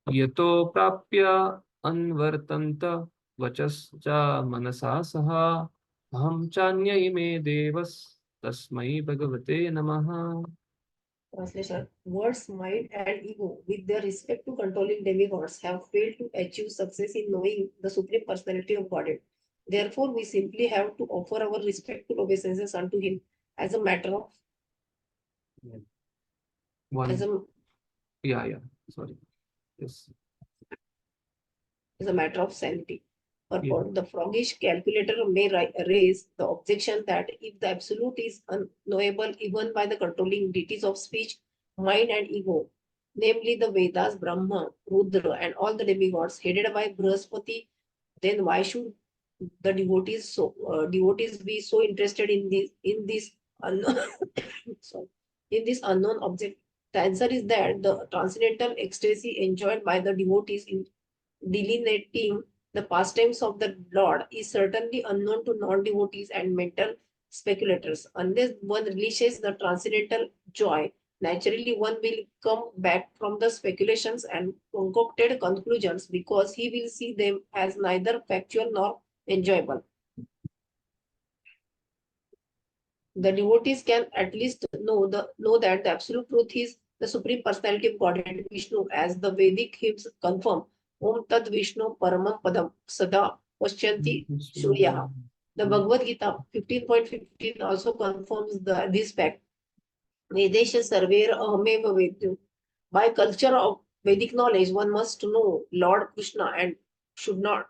Yato prapya anvartanta vachascha manasa saha aham chanya ime devas tasmai bhagavate namaha. Translation: words, mind, and ego, with their respect to controlling demigods, have failed to achieve success in knowing the Supreme Personality of Godhead. Therefore, we simply have to offer our respectful obeisances unto Him as a matter of Sorry. Yes. As a matter of sanity. Purport: the froggish calculator may raise the objection that if the absolute is unknowable even by the controlling deities of speech, mind, and ego, namely the Vedas, Brahma, Rudra, and all the demigods headed by Brihaspati, then why should the devotees be so interested in this unknown in this unknown object? The answer is that the transcendental ecstasy enjoyed by the devotees in delineating the pastimes of the Lord is certainly unknown to non-devotees and mental speculators. Unless one relishes the transcendental joy, naturally one will come back from the speculations and concocted conclusions because he will see them as neither factual nor enjoyable. The devotees can at least know that the absolute truth is the Supreme Personality of Godhead, Vishnu, as the Vedic hymns confirm. Om Tad Vishnu Paramam Padam Sada Paschyanti Shruyaha. The Bhagavad Gita 15.15 also confirms this fact. Vedesha Sarver Ahameva Vedyu. By culture of Vedic knowledge, one must know Lord Krishna and should not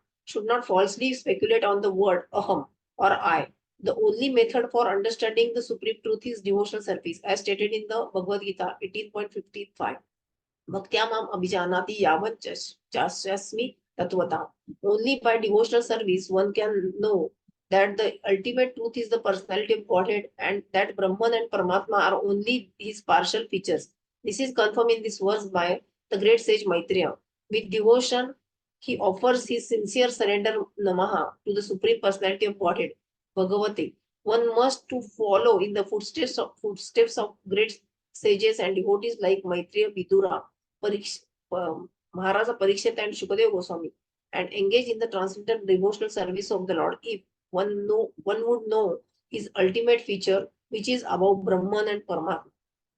falsely speculate on the word aham or I. The only method for understanding the supreme truth is devotional service, as stated in the Bhagavad Gita 18.55. Bhaktyamam abhijanati yavat chasyasmi tatvata. Only by devotional service one can know that the ultimate truth is the personality of Godhead and that Brahman and Paramatma are only his partial features. This is confirmed in this verse by the great sage Maitreya. With devotion, he offers his sincere surrender namaha to the Supreme Personality of Godhead, Bhagavati. One must to follow in the footsteps of great sages and devotees like Maitreya, Vidura, Maharaja Parikshit and Shukadeva Goswami, and engage in the transcendental devotional service of the Lord. If one would know his ultimate feature, which is above Brahman and Paramatma.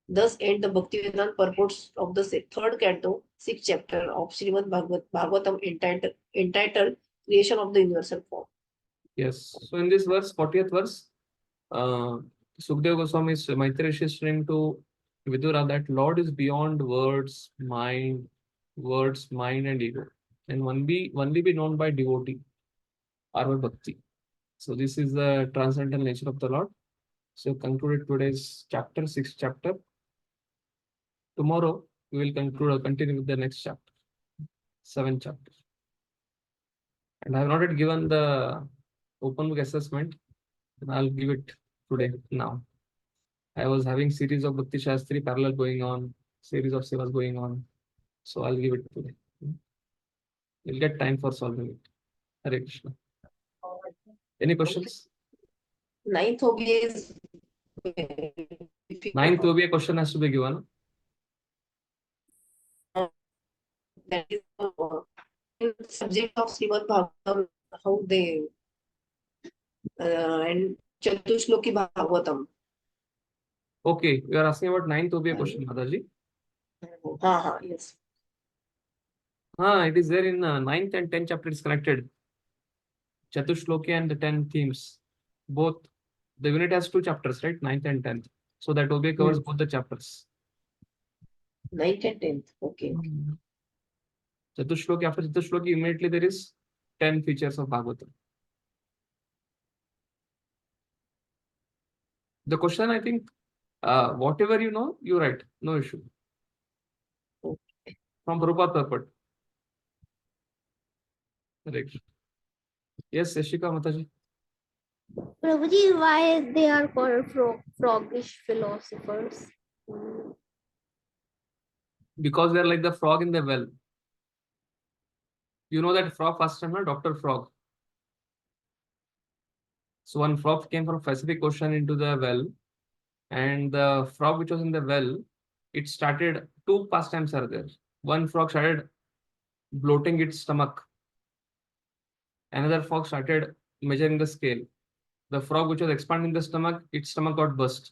Thus end the Bhaktivedanta purports of the third canto, 6th chapter of Srimad Bhagavatam entitled Creation of the Universal Form. Yes. So in this verse, 40th verse, Sukadeva Goswami is Maitreya is saying to Vidura that Lord is beyond words, mind, and ego, and only be known by devotee or by bhakti. So this is the transcendental nature of the Lord. So concluded today's chapter, 6th chapter. Tomorrow we will conclude or continue with the next chapter, 7th chapter. And I have not yet given the open book assessment, and I'll give it today now. I was having series of Bhakti Shastri parallel going on, series of Sevas going on. So I'll give it today. You'll get time for solving it. Hare Krishna. Any questions? Ninth OBA is Ninth OBA question has to be given. that is the subject of Srimad Bhagavatam, how they and Chatushloki Bhagavatam. Okay, you are asking about ninth OBA question, Mataji. Yes. It is there in 9th and 10th chapter is connected. Chatushloki and the 10 themes. Both, the unit has 2 chapters, right? 9th and 10th. So that OBA covers both the chapters. 9th and 10th. Okay. Chatushloki, after Chatushloki, immediately there is 10 features of Bhagavatam. The question, I think, whatever you know, you write. No issue. Okay. From Prabhupada purport. Correct. Yes, Yashika Mataji. Prabhuji, why they are called frogish philosophers? Because they are like the frog in the well. You know that frog first time, Dr. Frog. So one frog came from Pacific Ocean into the well, and the frog which was in the well, it started, 2 pastimes are there. One frog started bloating its stomach. Another frog started measuring the scale. The frog which was expanding the stomach, its stomach got burst.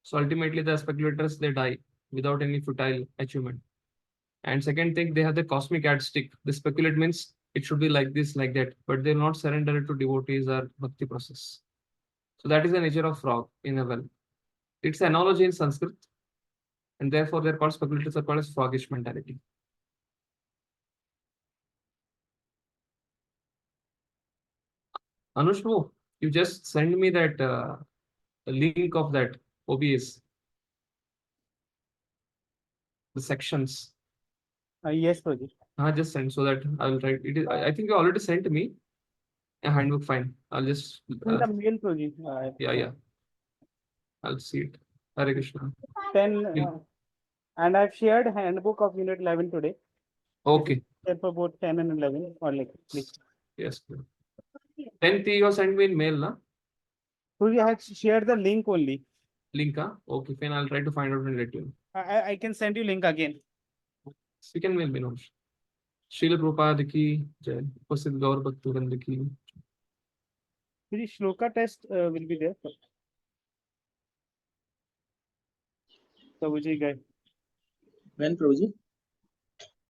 So ultimately the speculators, they die without any futile achievement. And second thing, they have the cosmic yardstick. The speculate means it should be like this, like that, but they'll not surrender it to devotees or bhakti process. So that is the nature of frog in a well. It's an analogy in Sanskrit, and therefore they're called speculators, are called as frogish mentality. Anushmo, you just send me that link of that OBS, the sections. Yes, Prabhuji. Just send so that I will write. It is. I think you already sent me a handbook. Fine. I'll just. In the mail, Prabhuji. Yeah. I'll see it. Hare Krishna. 10. And I've shared handbook of unit 11 today. Okay. There for both 10 and 11 or like. Yes. 10th you send me in mail, na? Prabhuji, I have shared the link only. Link, huh? Okay, fine. I'll try to find out and let you know. I can send you link again. You can mail me, no. Srila Prabhupada ki jai. Upasthit Gaur Bhaktivedanta ki. The shloka test will be there. Prabhuji, guys. When, Prabhuji?